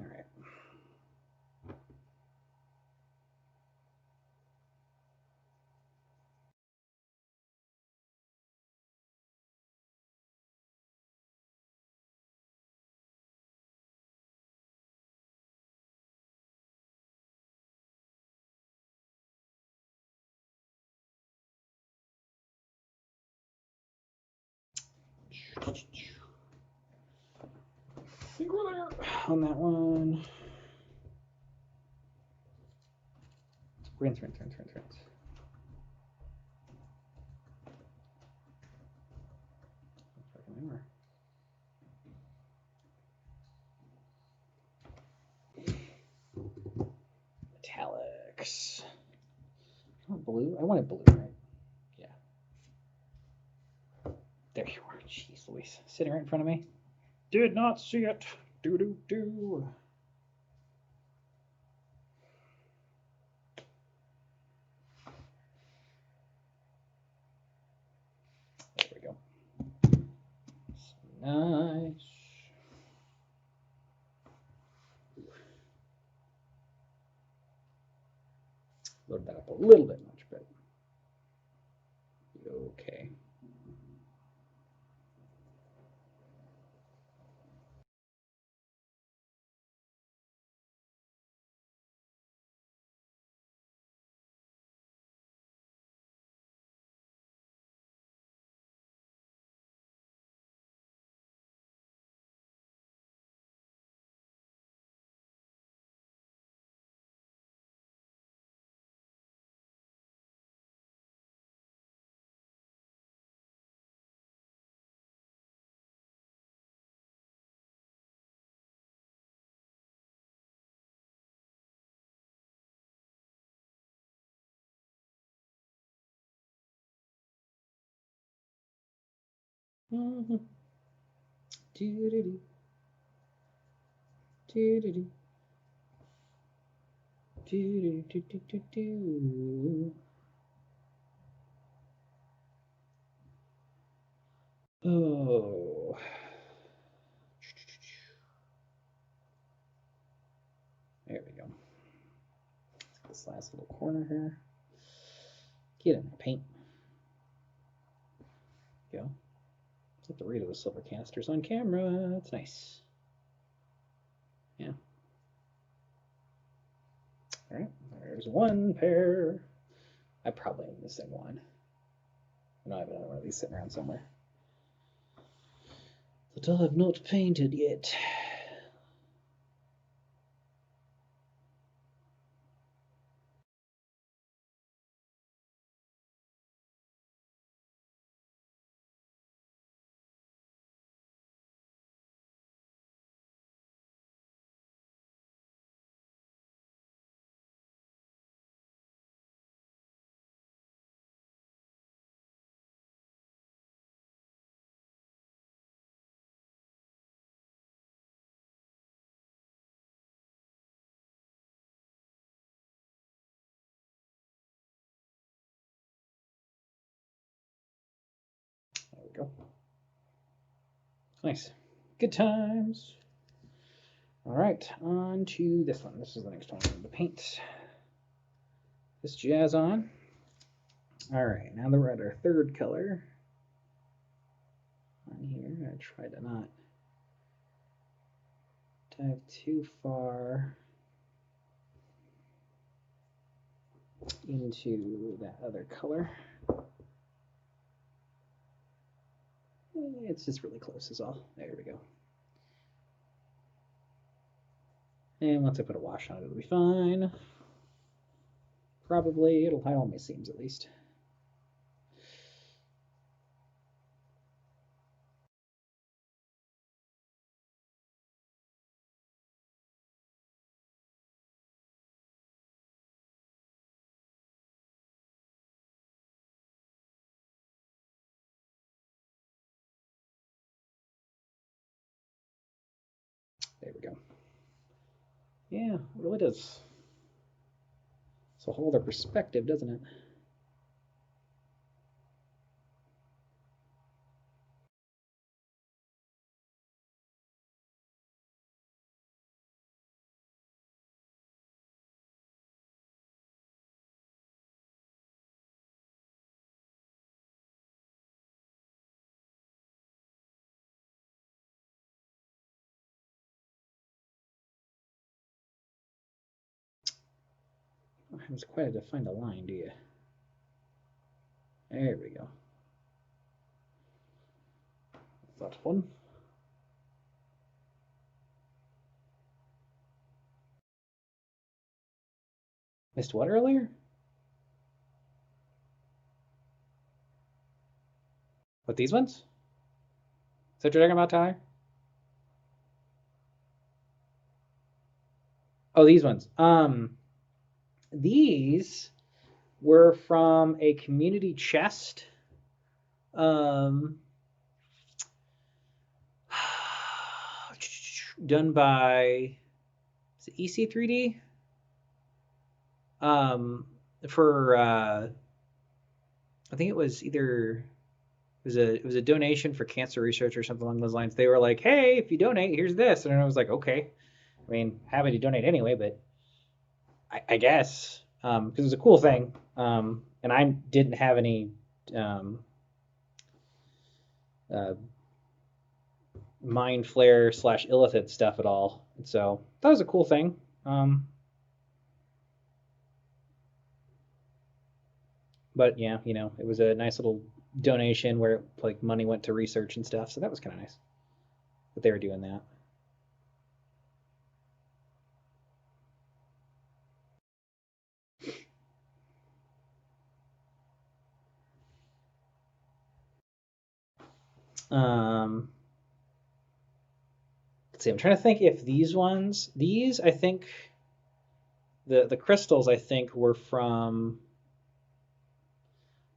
All right. I think we're there on that one. Rinse. Metallics. Oh, blue? I wanted blue, right? Yeah. There you are. Jeez Louise. Sitting right in front of me. Did not see it. Do. There we go. Nice. Load that up a little bit much, but okay. Mm-hmm. Do. Oh. There we go. This last little corner here. Get in there, paint. Go. Get the read of the silver canisters on camera. That's nice. Yeah. All right. There's one pair. I probably am missing one. I know I have another one of these sitting around somewhere that I have not painted yet. There we go. Nice. Good times. All right, on to this one. This is the next one. The paint. This jazz on. All right, now that we're at our third color on here, I try to not dive too far. into that other color. It's just really close is all. There we go. And once I put a wash on it, it'll be fine. Probably it'll hide all my seams at least. There we go. Yeah, it really does. It's a whole other perspective, doesn't it? It's quite to find a line, do you? There we go. That one. Missed what earlier? What, these ones? Is that what you're talking about, Tyler? Oh, these ones. These were from a community chest. Done by is it EC3D? For I think it was either it was a donation for cancer research or something along those lines. They were like, "Hey, if you donate, here's this," and I was like, "Okay." I mean, happy to donate anyway, but I guess because it was a cool thing, and I didn't have any um, uh, mind flare slash illithid stuff at all, and so that was a cool thing. But yeah, it was a nice little donation where like money went to research and stuff, so that was kind of nice that they were doing that. Um, let's see. I'm trying to think if these I think the crystals I think they're from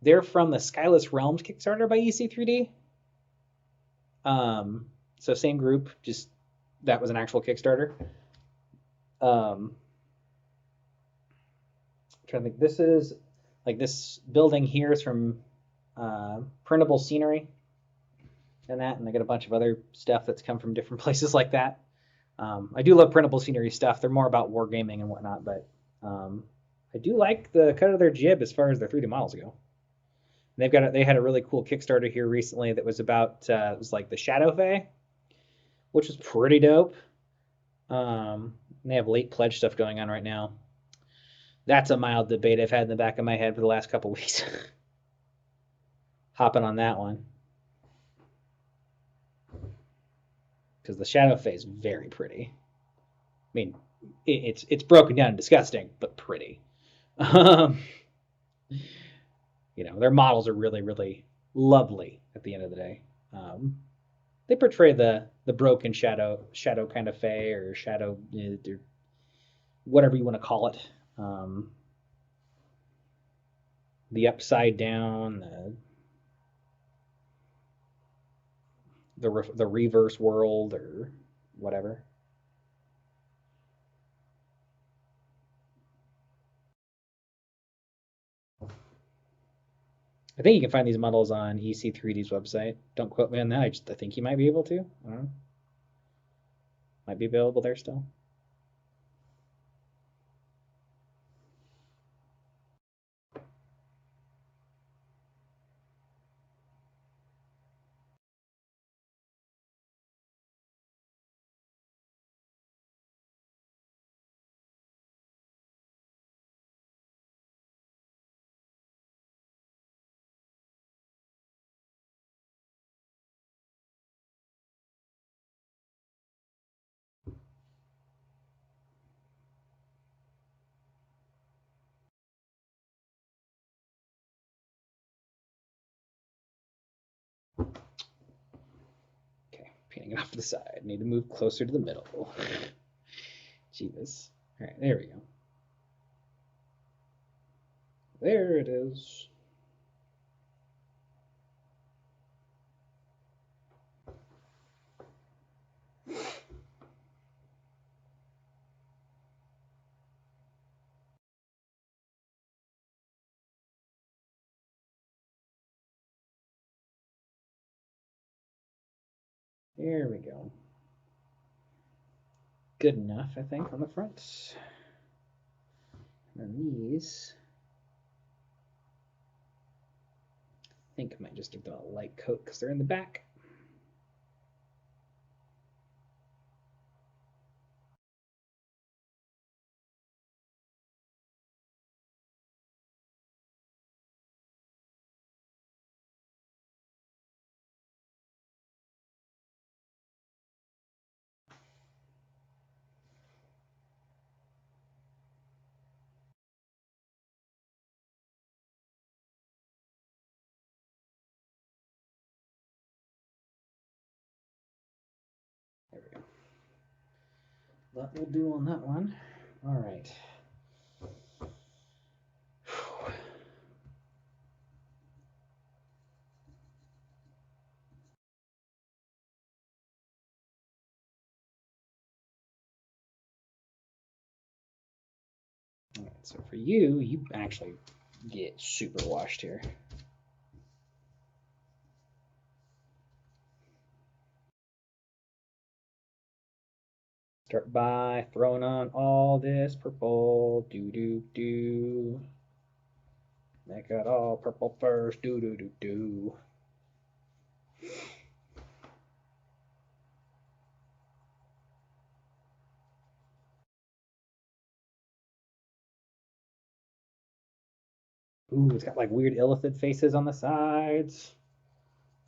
the Skyless Realms Kickstarter by EC3D. So same group, just that was an actual Kickstarter. I'm trying to think. This is like this building here is from Printable Scenery and I got a bunch of other stuff that's come from different places like that. I do love printable scenery stuff. They're more about wargaming and whatnot, but I do like the cut of their jib as far as their 3D models go. They had a really cool Kickstarter here recently that was about it was like the Shadow Fae, which was pretty dope. They have late pledge stuff going on right now. That's a mild debate I've had in the back of my head for the last couple weeks. Hopping on that one because the Shadow Fae is very pretty. I mean, it's broken down and disgusting, but pretty. Their models are really, really lovely at the end of the day. They portray the broken shadow kind of fae or shadow, whatever you want to call it. The upside down, the reverse world or whatever. I think you can find these models on EC3D's website. Don't quote me on that. I think you might be able to. I don't know. Might be available there still. hanging off to the side. Need to move closer to the middle. Jeebus. All right, there we go. There it is. There we go. Good enough, I think, on the front. And these, I think I might just give them a light coat because they're in the back. There we go. That will do on that one. All right. All right, so for you, you actually get super washed here. Start by throwing on all this purple. Do. Make it all purple first. Do. Ooh, it's got like weird illithid faces on the sides.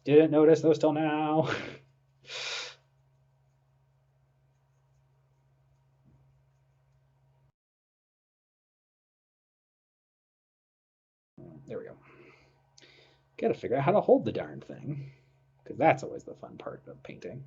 Didn't notice those till now. There we go. Gotta figure out how to hold the darn thing, because that's always the fun part of painting.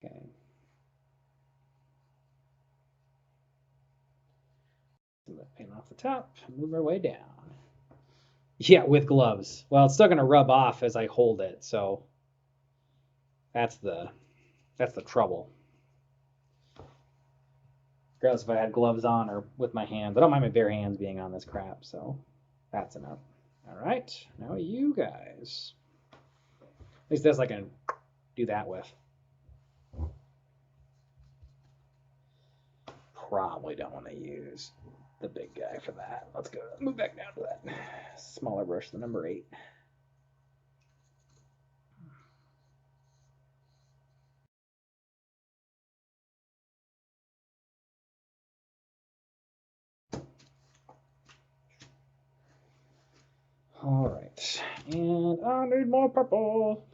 Okay. Paint off the top, move our way down. Yeah, with gloves. Well, it's still gonna rub off as I hold it, so that's the trouble. Regardless if I had gloves on or with my hands. I don't mind my bare hands being on this crap, so that's enough. All right, now you guys. At least this I can do that with. Probably don't want to use the big guy for that. Let's go move back down to that smaller brush, the number 8. All right, and I need more purple.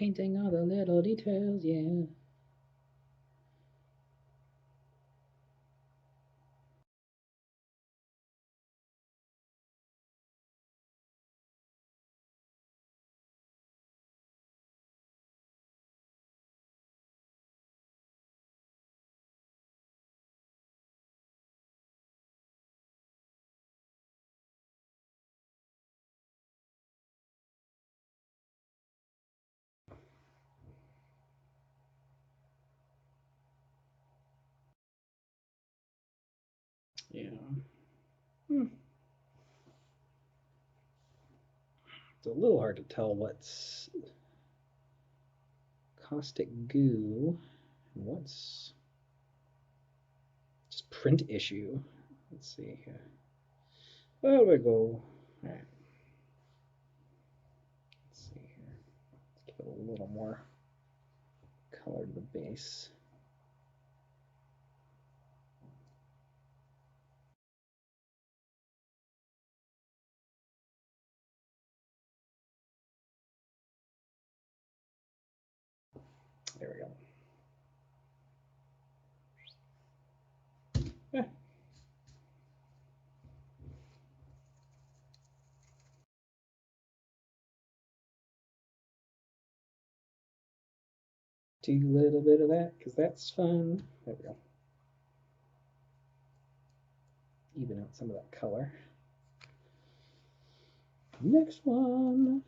painting all the little details, yeah. Yeah. It's a little hard to tell what's caustic goo and what's just print issue. Let's see here. There we go. All right. Let's see here. Let's give it a little more color to the base. There we go. Yeah. Do a little bit of that because that's fun. There we go. Even out some of that color. Next one.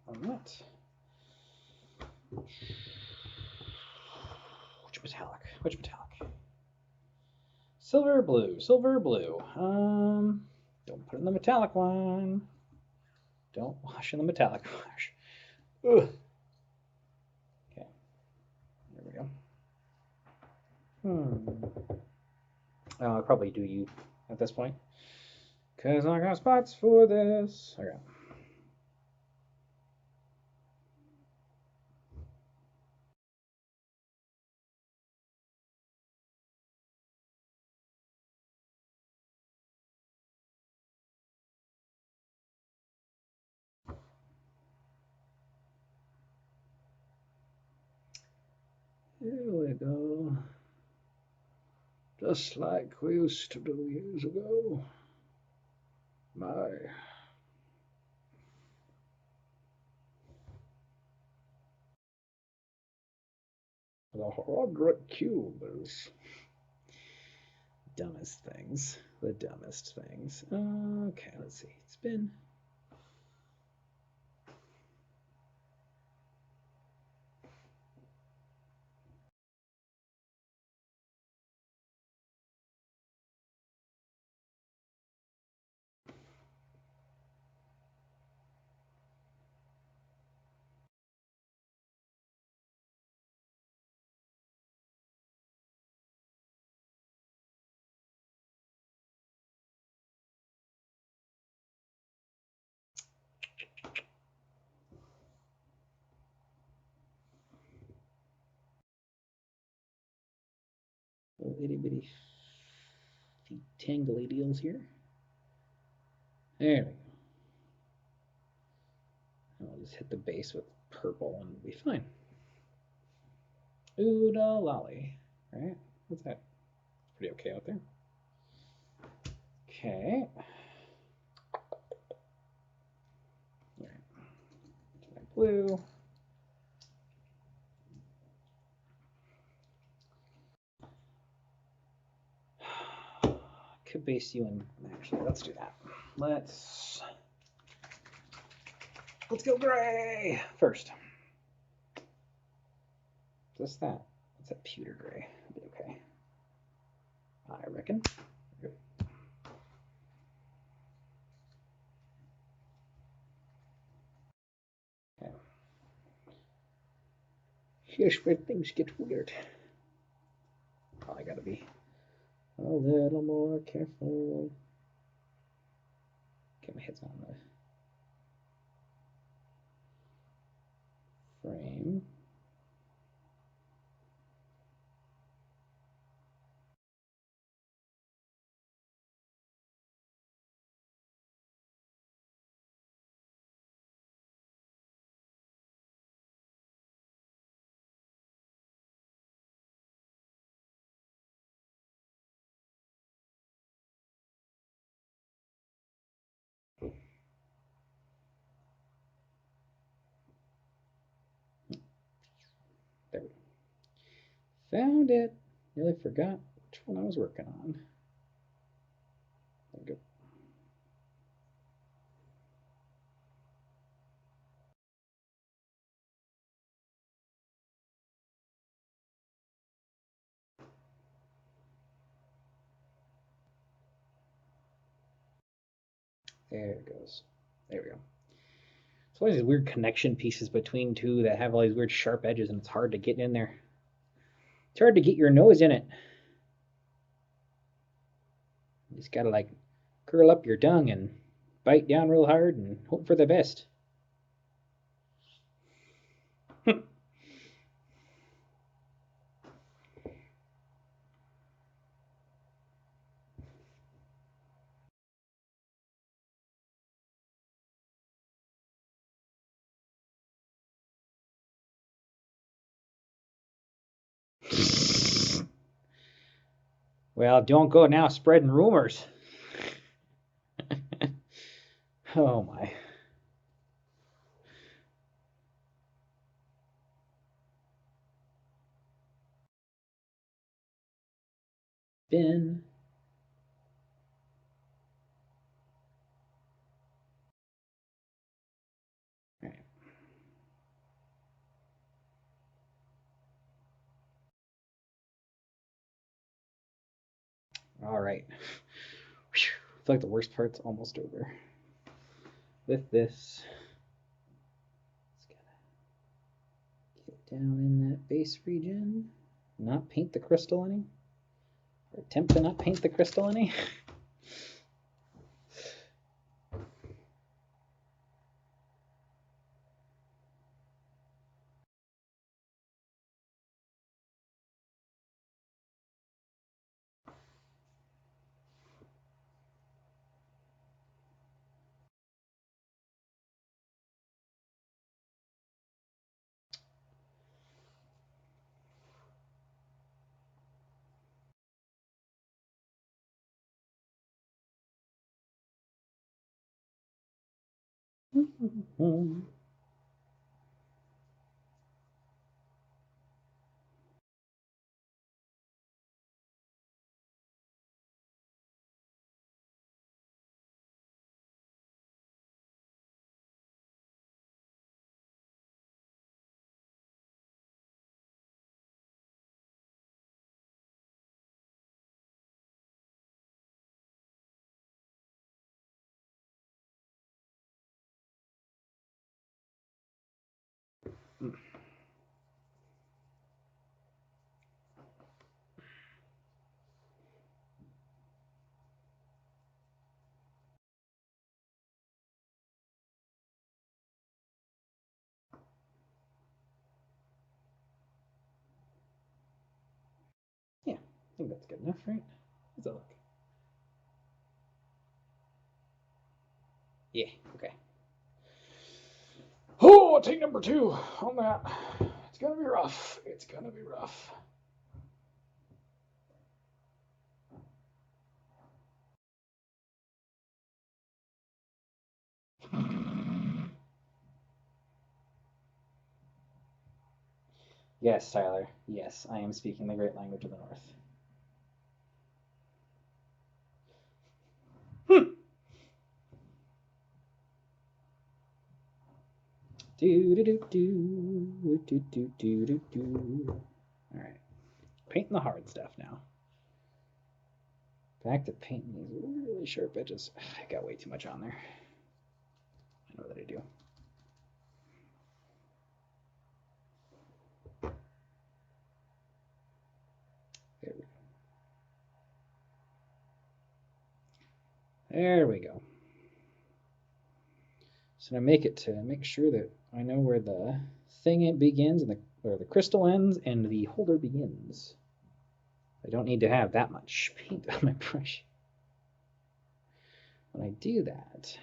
On that. Which metallic? Which metallic? Silver or blue? Silver or blue? Don't put in the metallic one. Don't wash in the metallic wash. Ugh. Okay. There we go. I'll probably do you at this point. Because I got spots for this. Okay. Here we go. Just like we used to do years ago. My. The Hoard Cube is dumbest things. The dumbest things. Okay, let's see. It's been. Little itty bitty tangly deals here. There we go. I'll just hit the base with purple and we'll be fine. Ooda lolly. Right? What's that? Pretty okay out there. Okay. All right. Blue. could base you in. Actually, let's do that. Let's go gray first. Just that. What's that pewter gray? It'll be okay. I reckon. Good. Okay. Here's where things get weird. Probably gotta be a little more careful. Get my heads on the frame. There we go. Found it. Nearly forgot which one I was working on. There we go. There it goes. There we go. It's always these weird connection pieces between two that have all these weird sharp edges, and it's hard to get in there. It's hard to get your nose in it. You just gotta like curl up your tongue and bite down real hard and hope for the best. Well, don't go now spreading rumors. Oh my. Ben. All right. All right. I feel like the worst part's almost over. With this, just gotta get down in that base region. Not paint the crystal any. Or attempt to not paint the crystal any. Yeah, I think that's good enough, right? How's that look? Yeah, okay. Oh, take number 2 on that. It's gonna be rough. It's gonna be rough. Yes, Tyler. Yes, I am speaking the great language of the North. Do do do do do do do do do. All right, painting the hard stuff now. Back to painting these really sharp edges. I got way too much on there. I know that I do. There we go. There we go. So I make sure that I know where the thing it begins and where the crystal ends and the holder begins. I don't need to have that much paint on my brush. When I do that,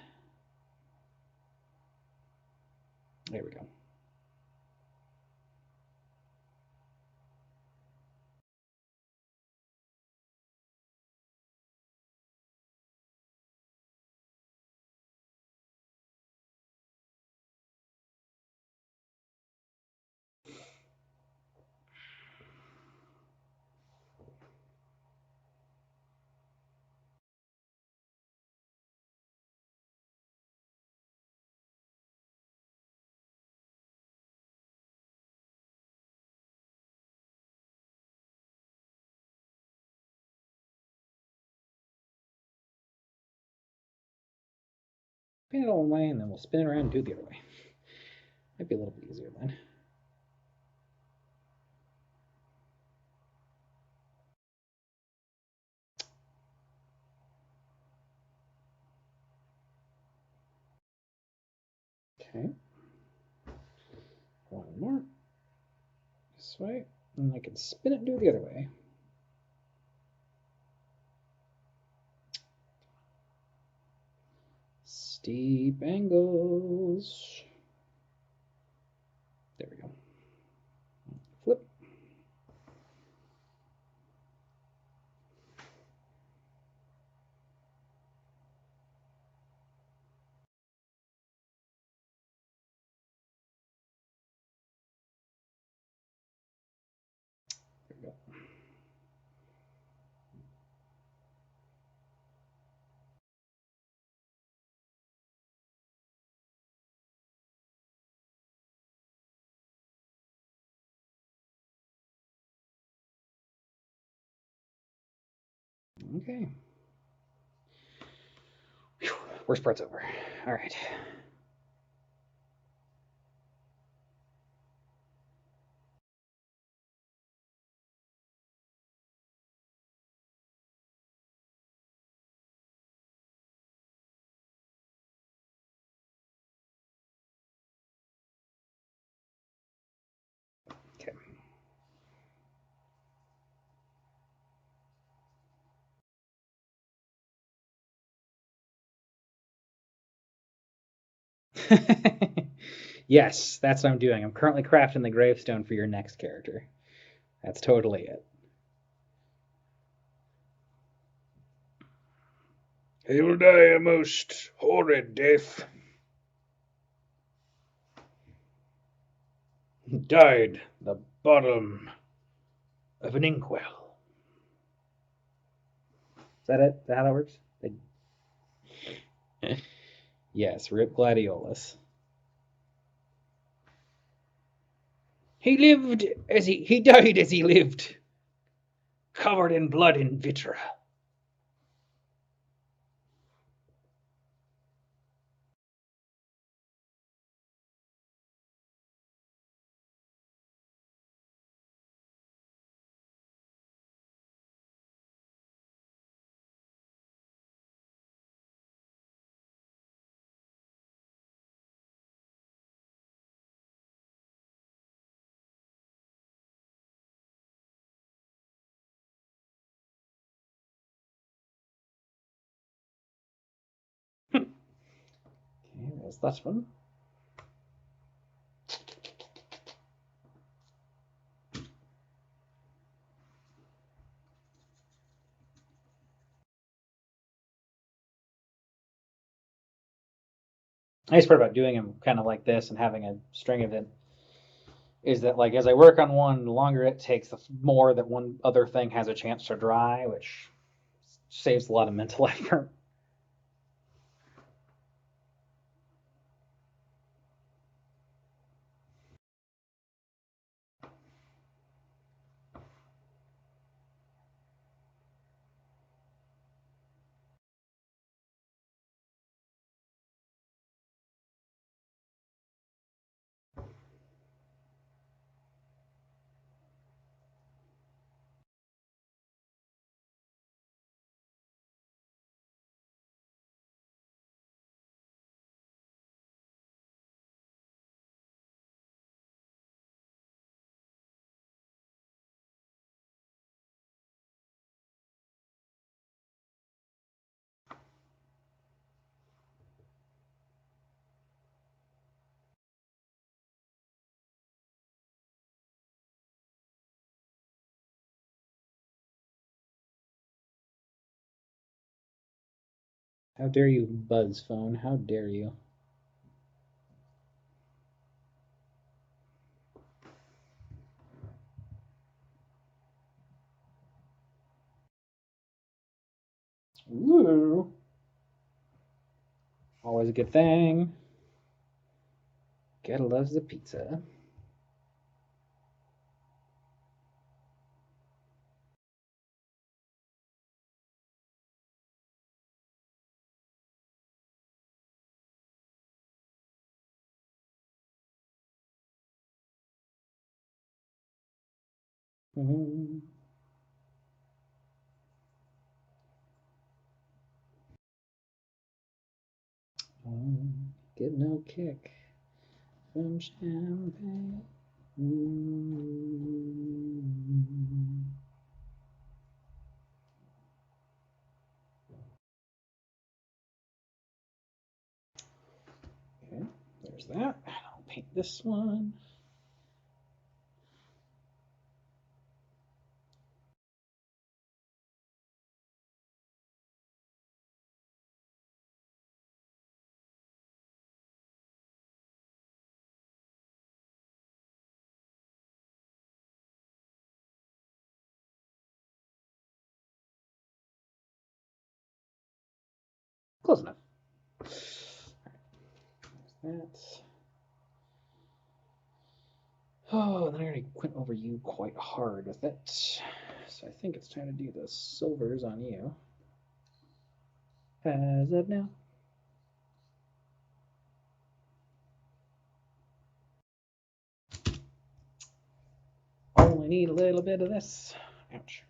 there we go. Paint it all one way and then we'll spin it around and do it the other way. Might be a little bit easier then. Okay. One more. This way. And I can spin it and do it the other way. Steep angles. There we go. Flip. There we go. Okay. Whew. Worst part's over. All right. Okay. Yes, that's what I'm doing. I'm currently crafting the gravestone for your next character. That's totally it. He will die a most horrid death. He died the bottom of an inkwell. Is that it? Is that how that works? Yes, Rip Gladiolus. He died as he lived, covered in blood and vitra. Okay, there's that one. Nice part about doing them kind of like this and having a string of it is that, like, as I work on one, the longer it takes, the more that one other thing has a chance to dry, which saves a lot of mental effort. How dare you, buzz phone? How dare you? Ooh. Always a good thing. Gotta love the pizza. Mm-hmm. Get no kick from champagne. Okay, there's that. I'll paint this one. Close enough. There's that. Oh, then I already went over you quite hard with it. So I think it's time to do the silvers on you. As of now. Only need a little bit of this. Ouch.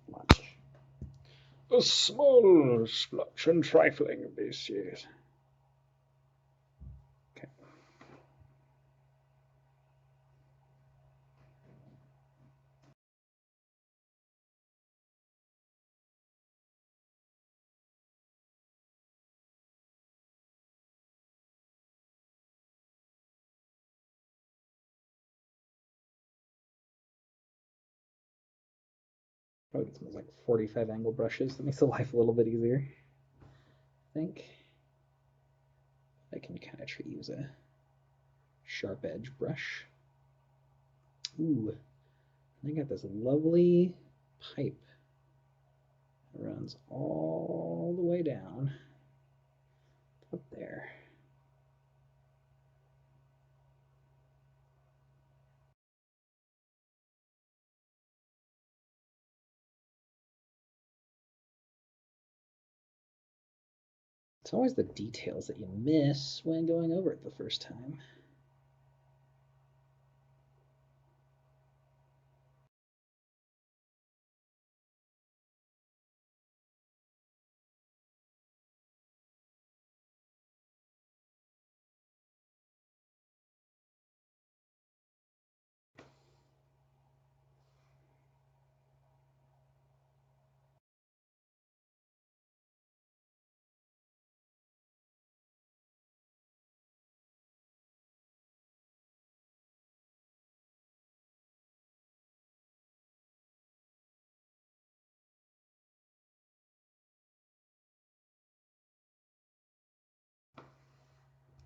Splotch. A small splotch and trifling this, yes. Okay. Probably get some like 45 angle brushes. That makes the life a little bit easier. I think I can kind of use a sharp edge brush. Ooh, I got this lovely pipe that runs all the way down up there. It's always the details that you miss when going over it the first time.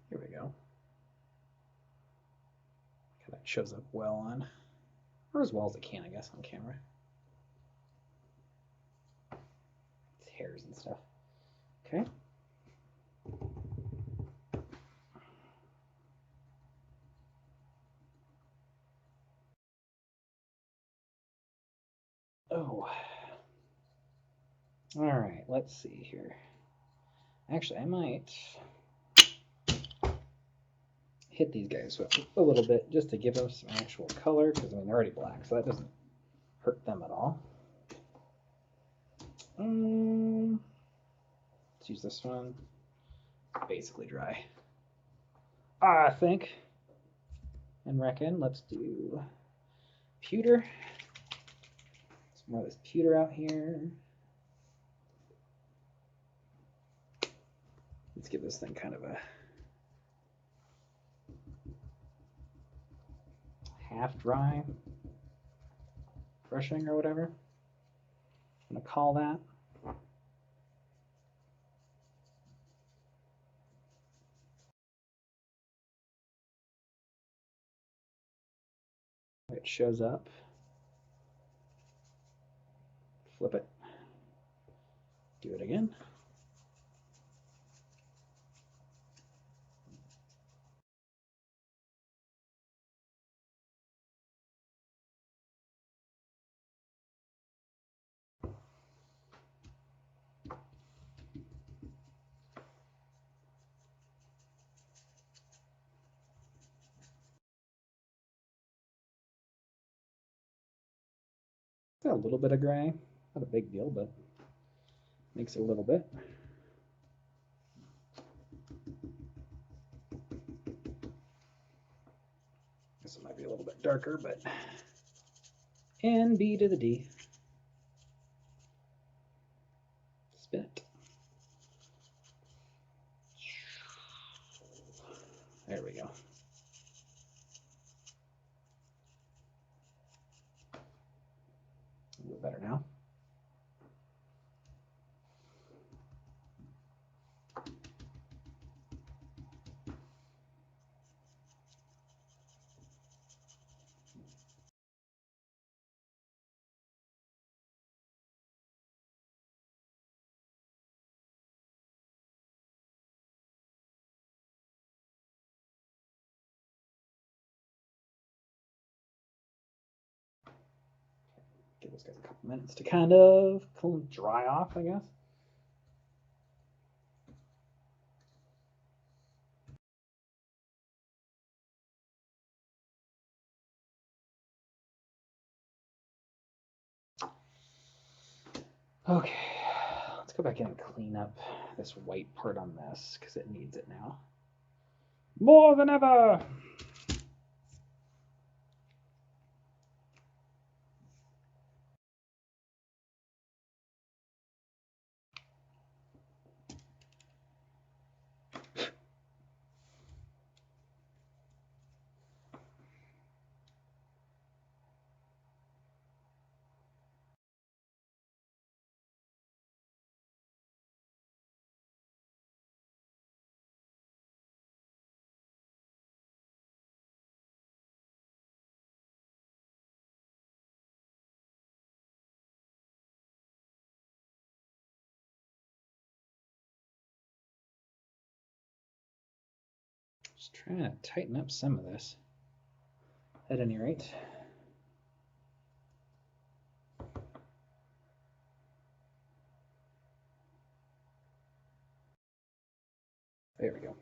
Here we go. That shows up well on, or as well as it can, I guess, on camera. It's hairs and stuff. Okay. Oh. All right, let's see here. Actually, I might hit these guys with a little bit just to give them some actual color, because I mean they're already black, so that doesn't hurt them at all. Let's use this one. Basically dry, I think. And reckon let's do pewter. Some more of this pewter out here. Let's give this thing kind of a half dry brushing or whatever I'm gonna call that. It shows up. Flip it. Do it again. Got a little bit of gray. Not a big deal, but makes it a little bit. This one might be a little bit darker, but and B to the D. Spin it. There we go. A little better now. Give those guys a couple minutes to kind of dry off, I guess. Okay, let's go back in and clean up this white part on this because it needs it now. More than ever! Just trying to tighten up some of this, at any rate. There we go.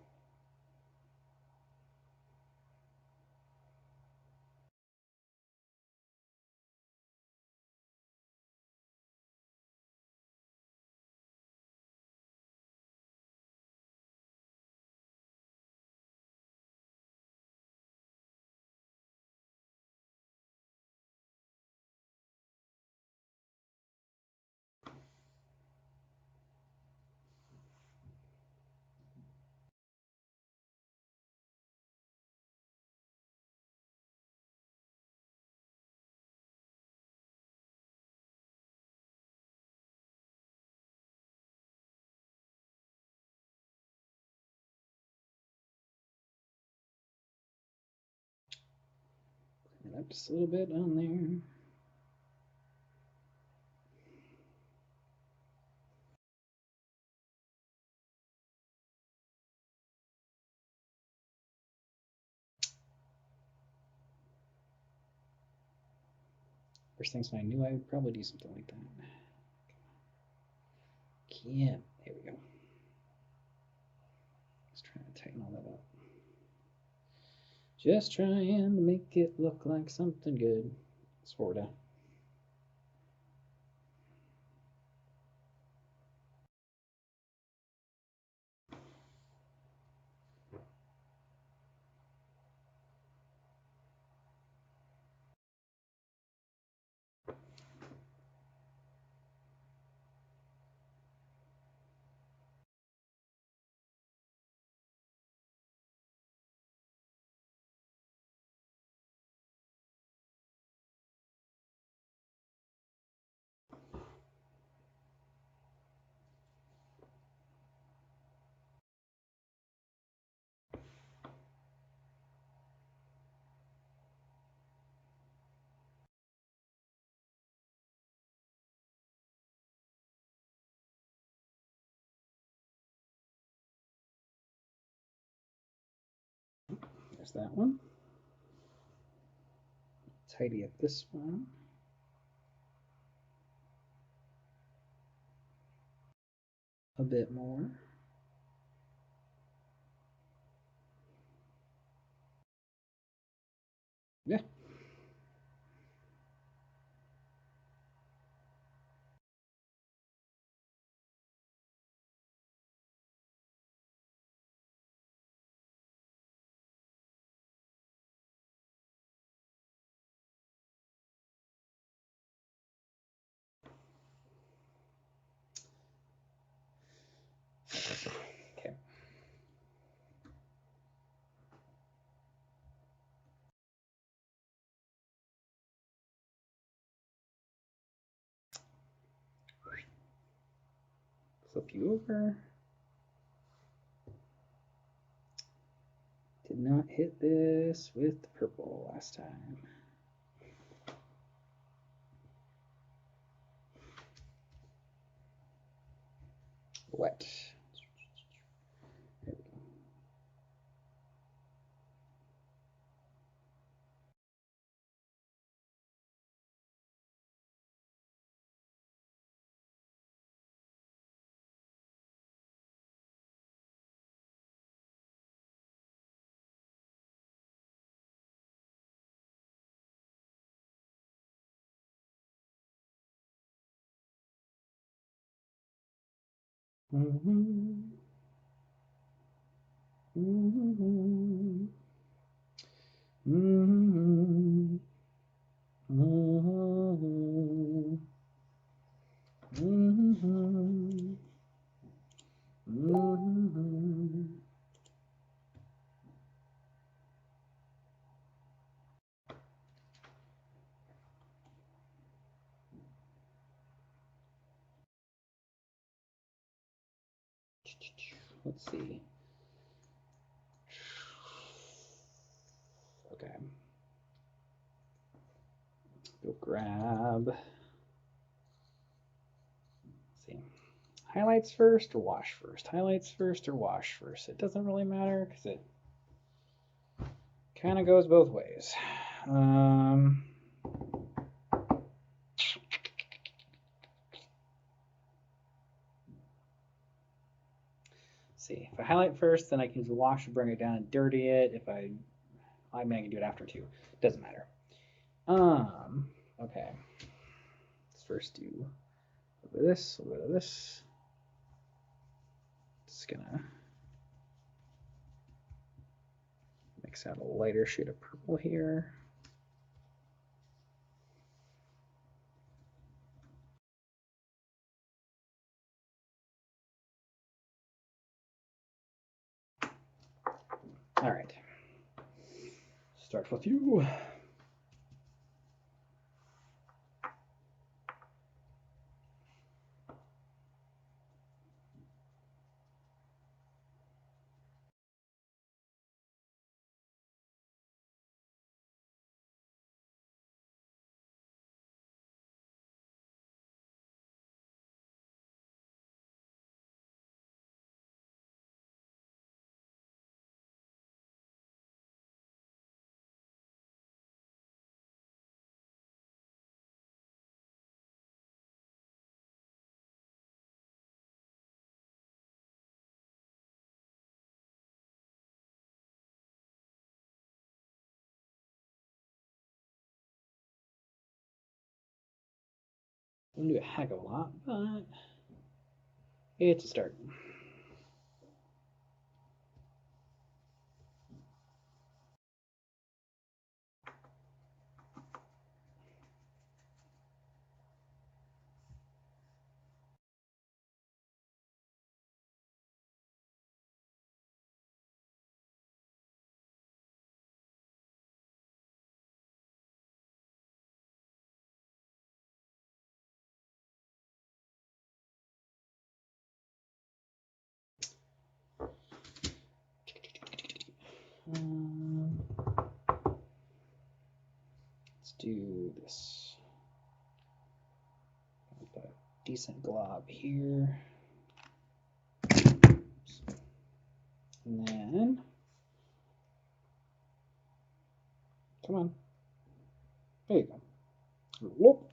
Clean it up just a little bit on there. First things when I knew I would probably do something like that. Yeah, there we go. Just trying to tighten all that up. Just trying to make it look like something good. Sorta. that one. Tidy up this one. A bit more. Yeah. Okay. Flip you over. Did not hit this with the purple last time. Wet. There we go. Mm-hmm. Mm-hmm. Mm-hmm. Mm-hmm. Mm-hmm. Mm-hmm. Let's see. Okay. Go grab. Let's see. Highlights first or wash first? Highlights first or wash first? It doesn't really matter because it kind of goes both ways. See, if I highlight first, then I can use the wash to bring it down and dirty it. If I mean, I can do it after too. Doesn't matter. Okay. Let's first do a little bit of this, a little bit of this. Just gonna mix out a lighter shade of purple here. All right. Start with you. Don't do a heck of a lot, but it's a start. Let's do this. A decent glob here. Oops. And then Come on. There you go. Whoop.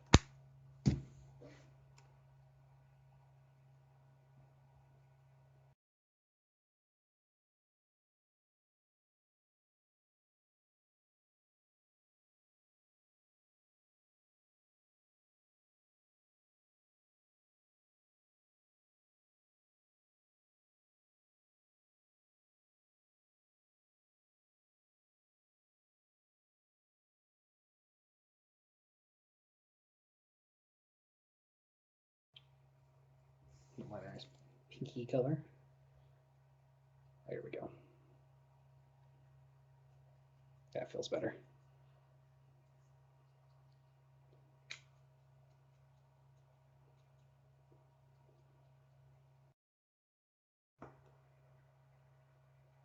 My nice pinky color. There we go. That feels better.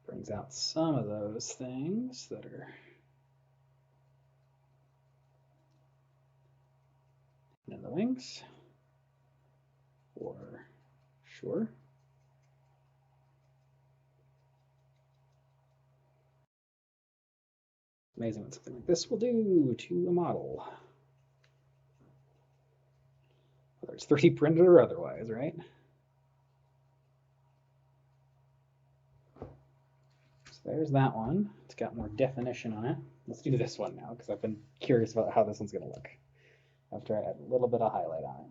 Brings out some of those things that are in the wings, for sure. Amazing what something like this will do to a model, whether it's 3D printed or otherwise, right? So there's that one. It's got more definition on it. Let's do this one now, because I've been curious about how this one's going to look after I add a little bit of highlight on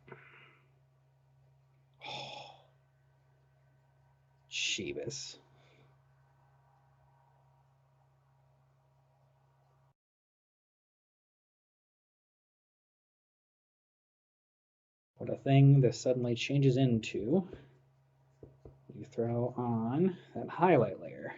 it. Oh, Sheebus. What a thing this suddenly changes into. You throw on that highlight layer.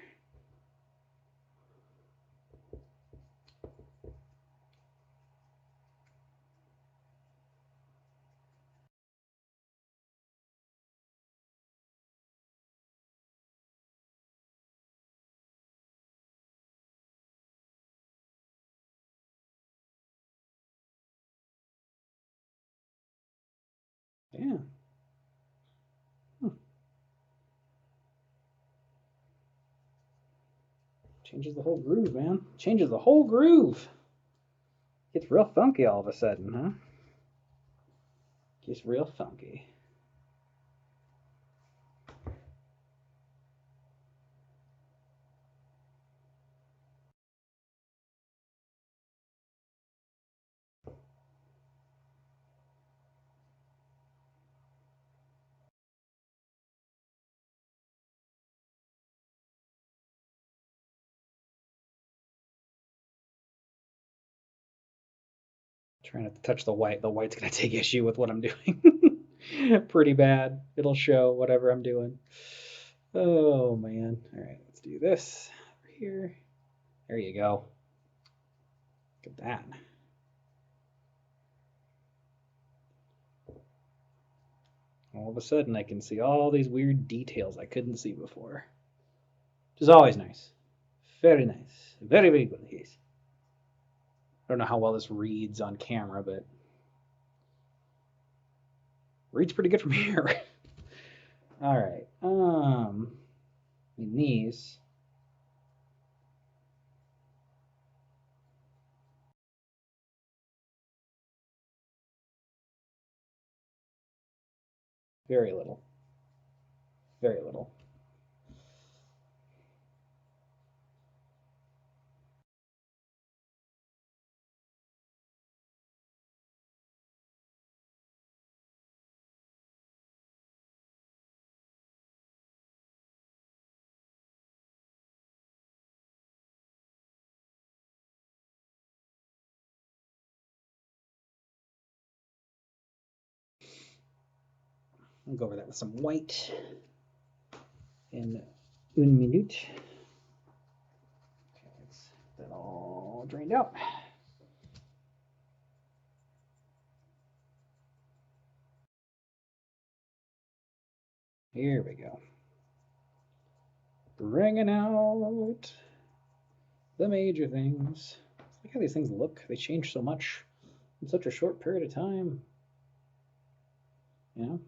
Yeah. Changes the whole groove, man. Changes the whole groove. Gets real funky all of a sudden, huh? Gets real funky. Trying not to touch the white. The white's going to take issue with what I'm doing. Pretty bad. It'll show whatever I'm doing. Oh, man. All right, let's do this over here. There you go. Look at that. All of a sudden, I can see all these weird details I couldn't see before. Which is always nice. Very nice. Very, very good. Yes. I don't know how well this reads on camera, but reads pretty good from here. All right. In these, very little. Very little. I'll go over that with some white in une minute. Okay, let's get that all drained out. Here we go. Bringing out the major things. Look how these things look. They change so much in such a short period of time. You know?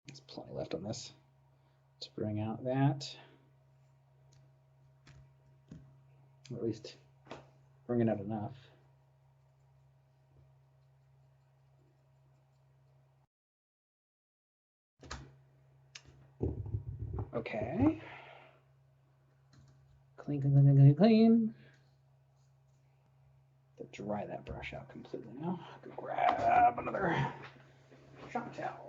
Let's plenty left on this. Let's bring out that. Or at least bring it out enough. Okay. Clean, clean, clean, clean, clean. To dry that brush out completely now. I can grab another shop towel.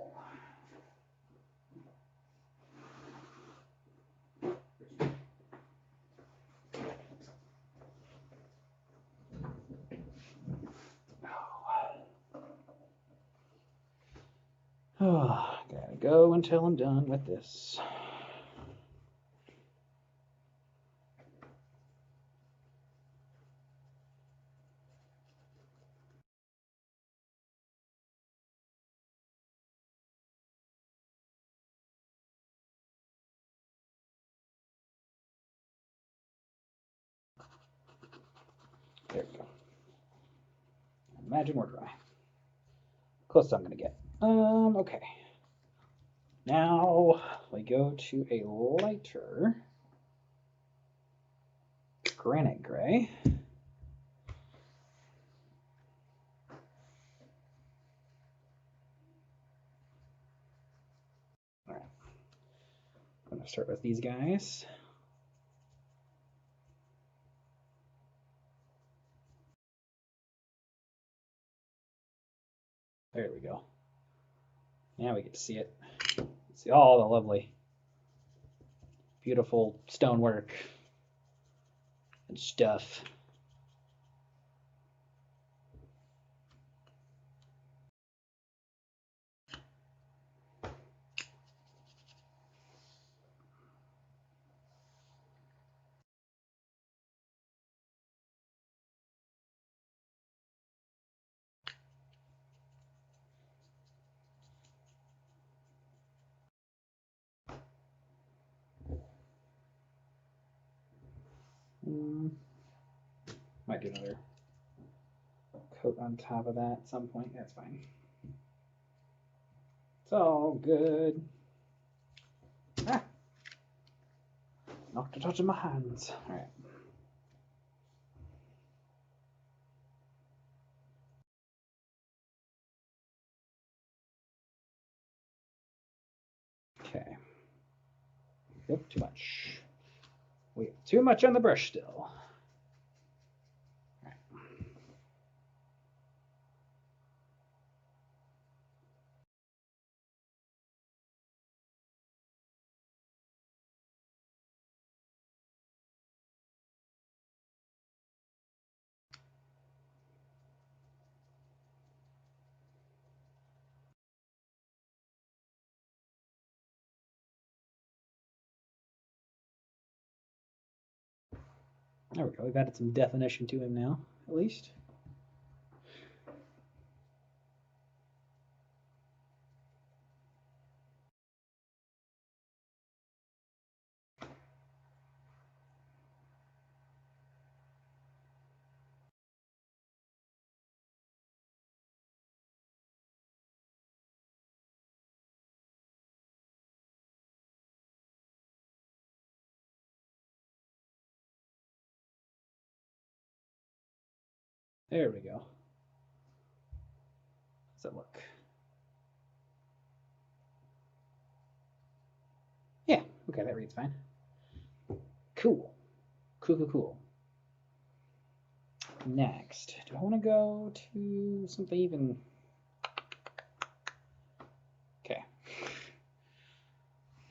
Oh, gotta go until I'm done with this. There we go. Imagine we're dry. Close I'm gonna get. Okay. Now we go to a lighter granite gray. All right. I'm gonna start with these guys. There we go. Now we get to see it. See all the lovely, beautiful stonework and stuff. Might do another coat on top of that at some point. That's fine. It's all good. Ah! Knocked it out of my hands. All right. Okay. Yep, too much. We have too much on the brush still. There we go. We've added some definition to him now, at least. There we go. How's that look? Yeah, okay, that reads fine. Cool. Cool. Next, do I want to go to something even... Okay.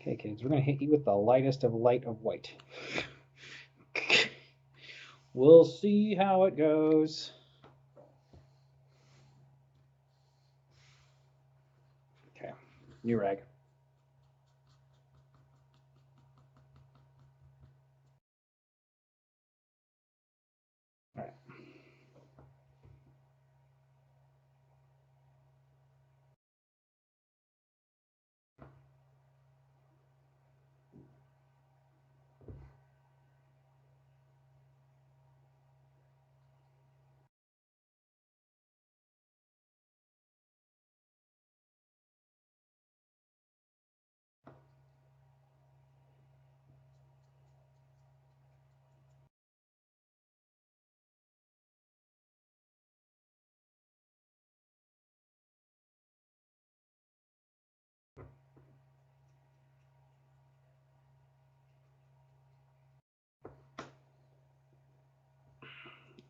Okay, kids, we're going to hit you with the lightest of light of white. We'll see how it goes. Okay, new rag. All right.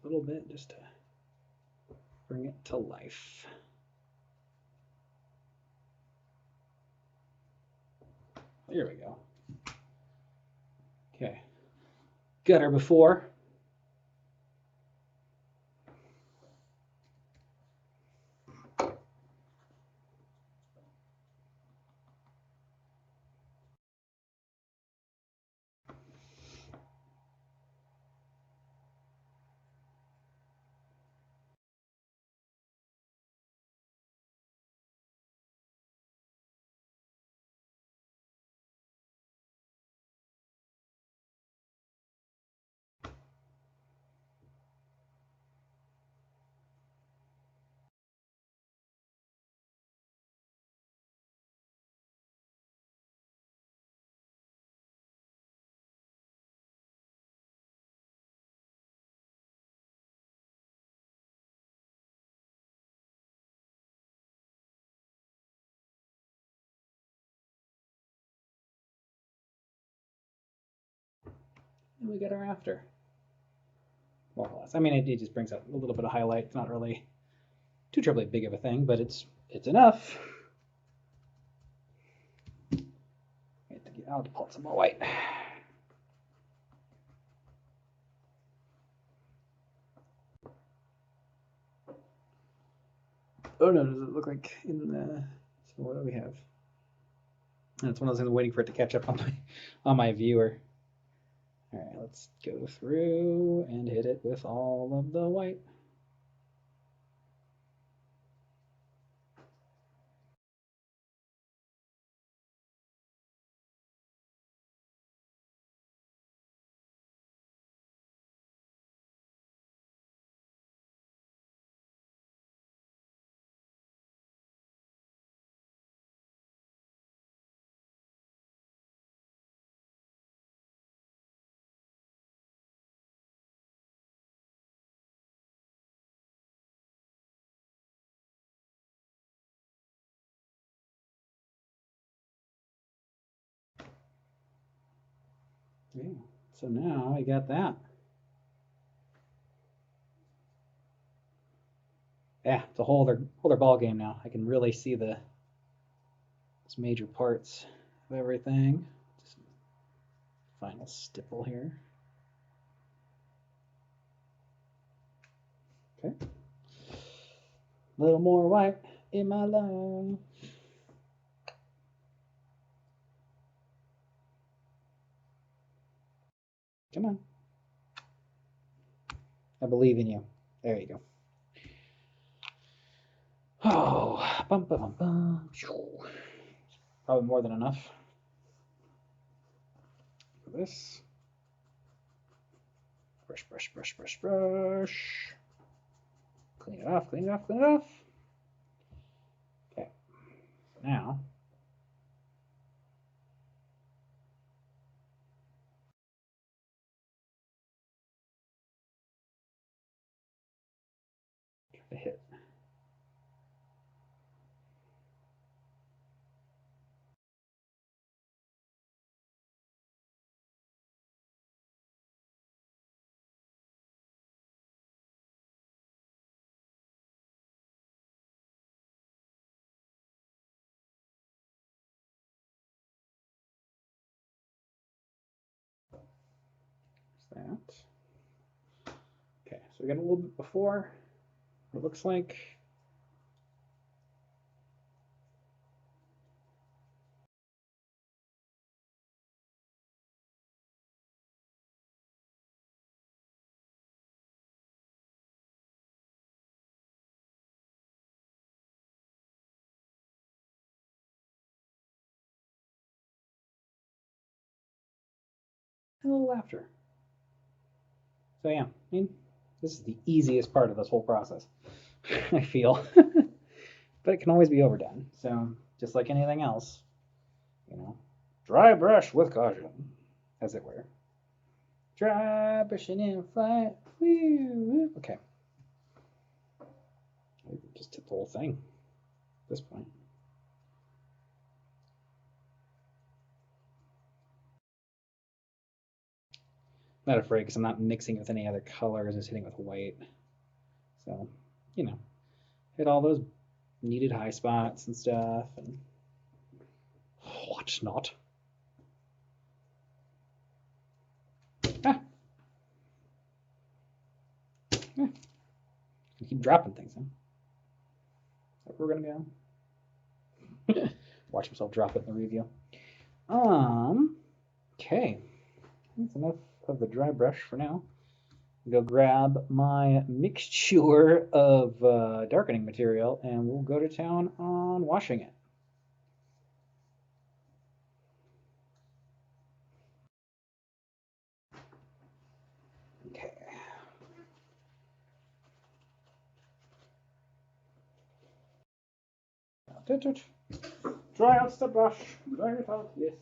little bit just to bring it to life. There we go. Okay. Gutter before. And we get our after. More or less. I mean, it just brings out a little bit of highlight. It's not really too terribly big of a thing, but it's enough. I'll pull some more white. Oh no, does it look like in the... So what do we have? And it's one of those things I'm waiting for it to catch up on my viewer. All right, let's go through and hit it with all of the white. Yeah, so now I got that. Yeah, it's a whole other ball game now. I can really see those major parts of everything. Just final stipple here. Okay. A little more white in my life. Come on. I believe in you. There you go. Oh, bum, bum, bum, bum. Probably more than enough for this. Brush, brush, brush, brush, brush. Clean it off, clean it off, clean it off. Okay. Now, try to hit. That. Okay, so we got a little bit before. It looks like. And a little after. So yeah, I mean, this is the easiest part of this whole process, I feel. But it can always be overdone. So just like anything else, you know, dry brush with caution, as it were. Dry brushing in flight. Okay. Just tip the whole thing at this point. Not afraid because I'm not mixing it with any other colors, just hitting it with white. So, you know, hit all those needed high spots and stuff. And What not? ah, ah. Keep dropping things, huh? That's where we're gonna go. Watch myself drop it in the review. Okay. That's enough of the dry brush for now. Go grab my mixture of darkening material and we'll go to town on washing it. Okay. Dry out the brush. Dry it out, yes.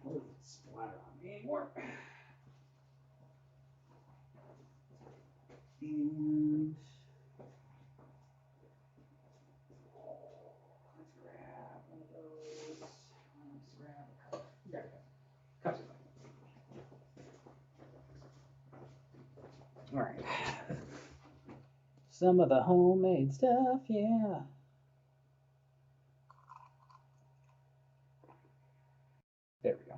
Oh, splatter on me anymore. And let's grab one of those. Let's grab a cup. Grab a cup. All right. Some of the homemade stuff, yeah. There we go.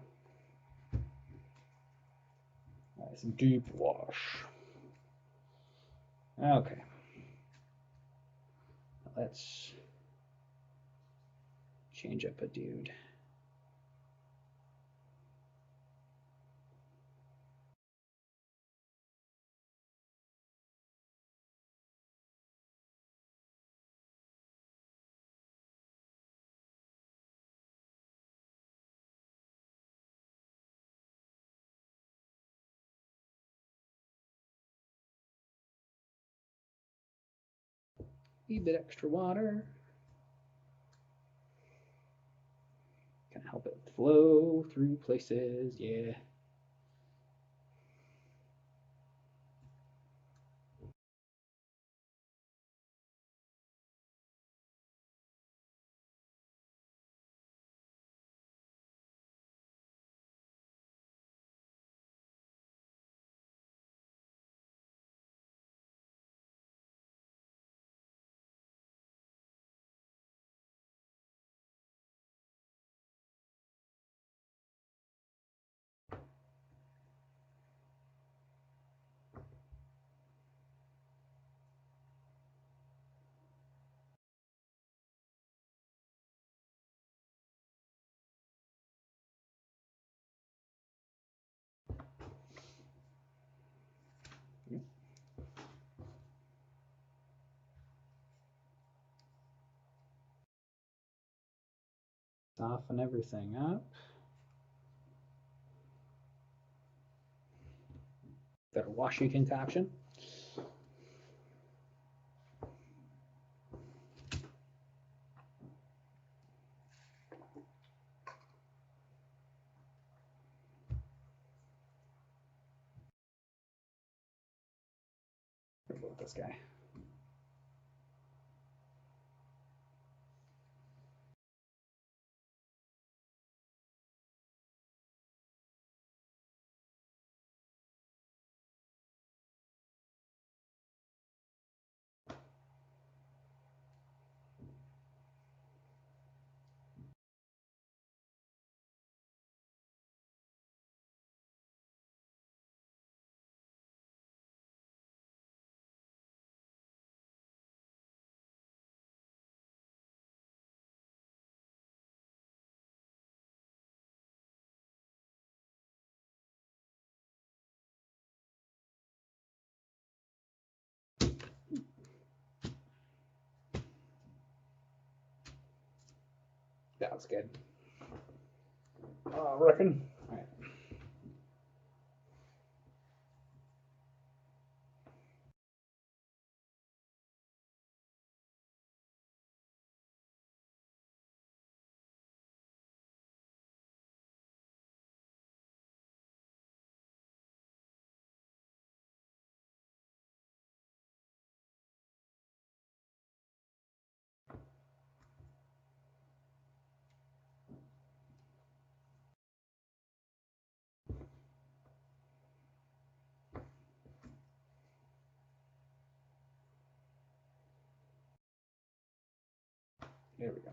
Nice deep wash. Okay. Let's change up a dude. A bit extra water. Can help it flow through places, yeah. Soften everything up. That washing concoction. What about this guy? That was good. I reckon. All right. There we go.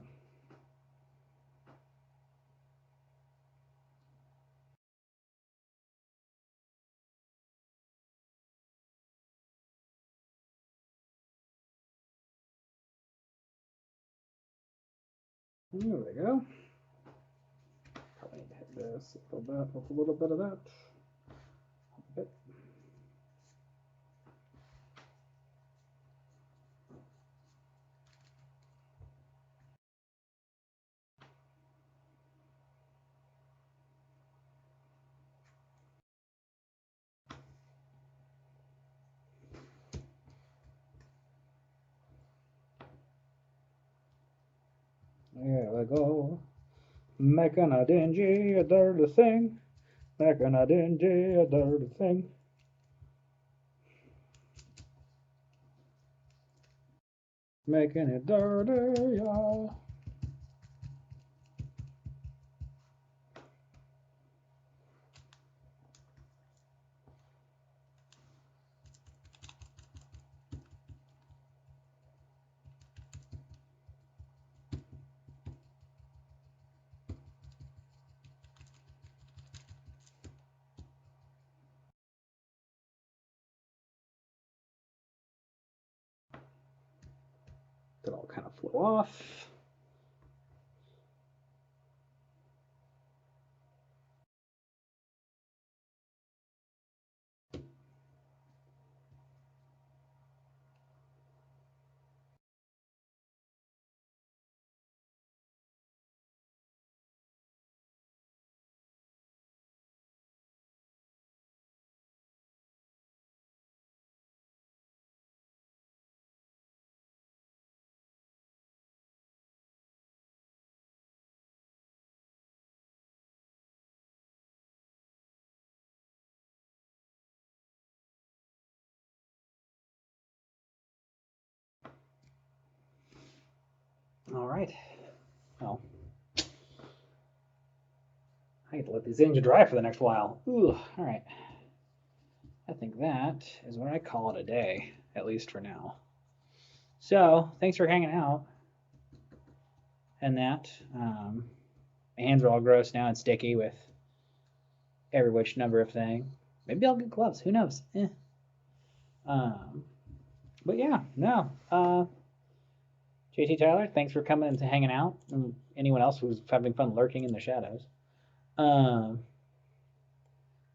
There we go. Probably need to hit this a little bit with a little bit of that. A bit. There we go. Making a dingy, a dirty thing. Making a dingy, a dirty thing. Making it dirty, y'all. It all kind of flew off. All right. Well, I get to let these in to dry for the next while. Ooh, all right. I think that is what I call it a day, at least for now. So, thanks for hanging out. And that. My hands are all gross now and sticky with every which number of thing. Maybe I'll get gloves. Who knows? But yeah, no. JT Tyler, thanks for coming and hanging out. And anyone else who's having fun lurking in the shadows. And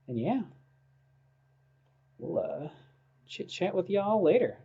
yeah, we'll chit chat with y'all later.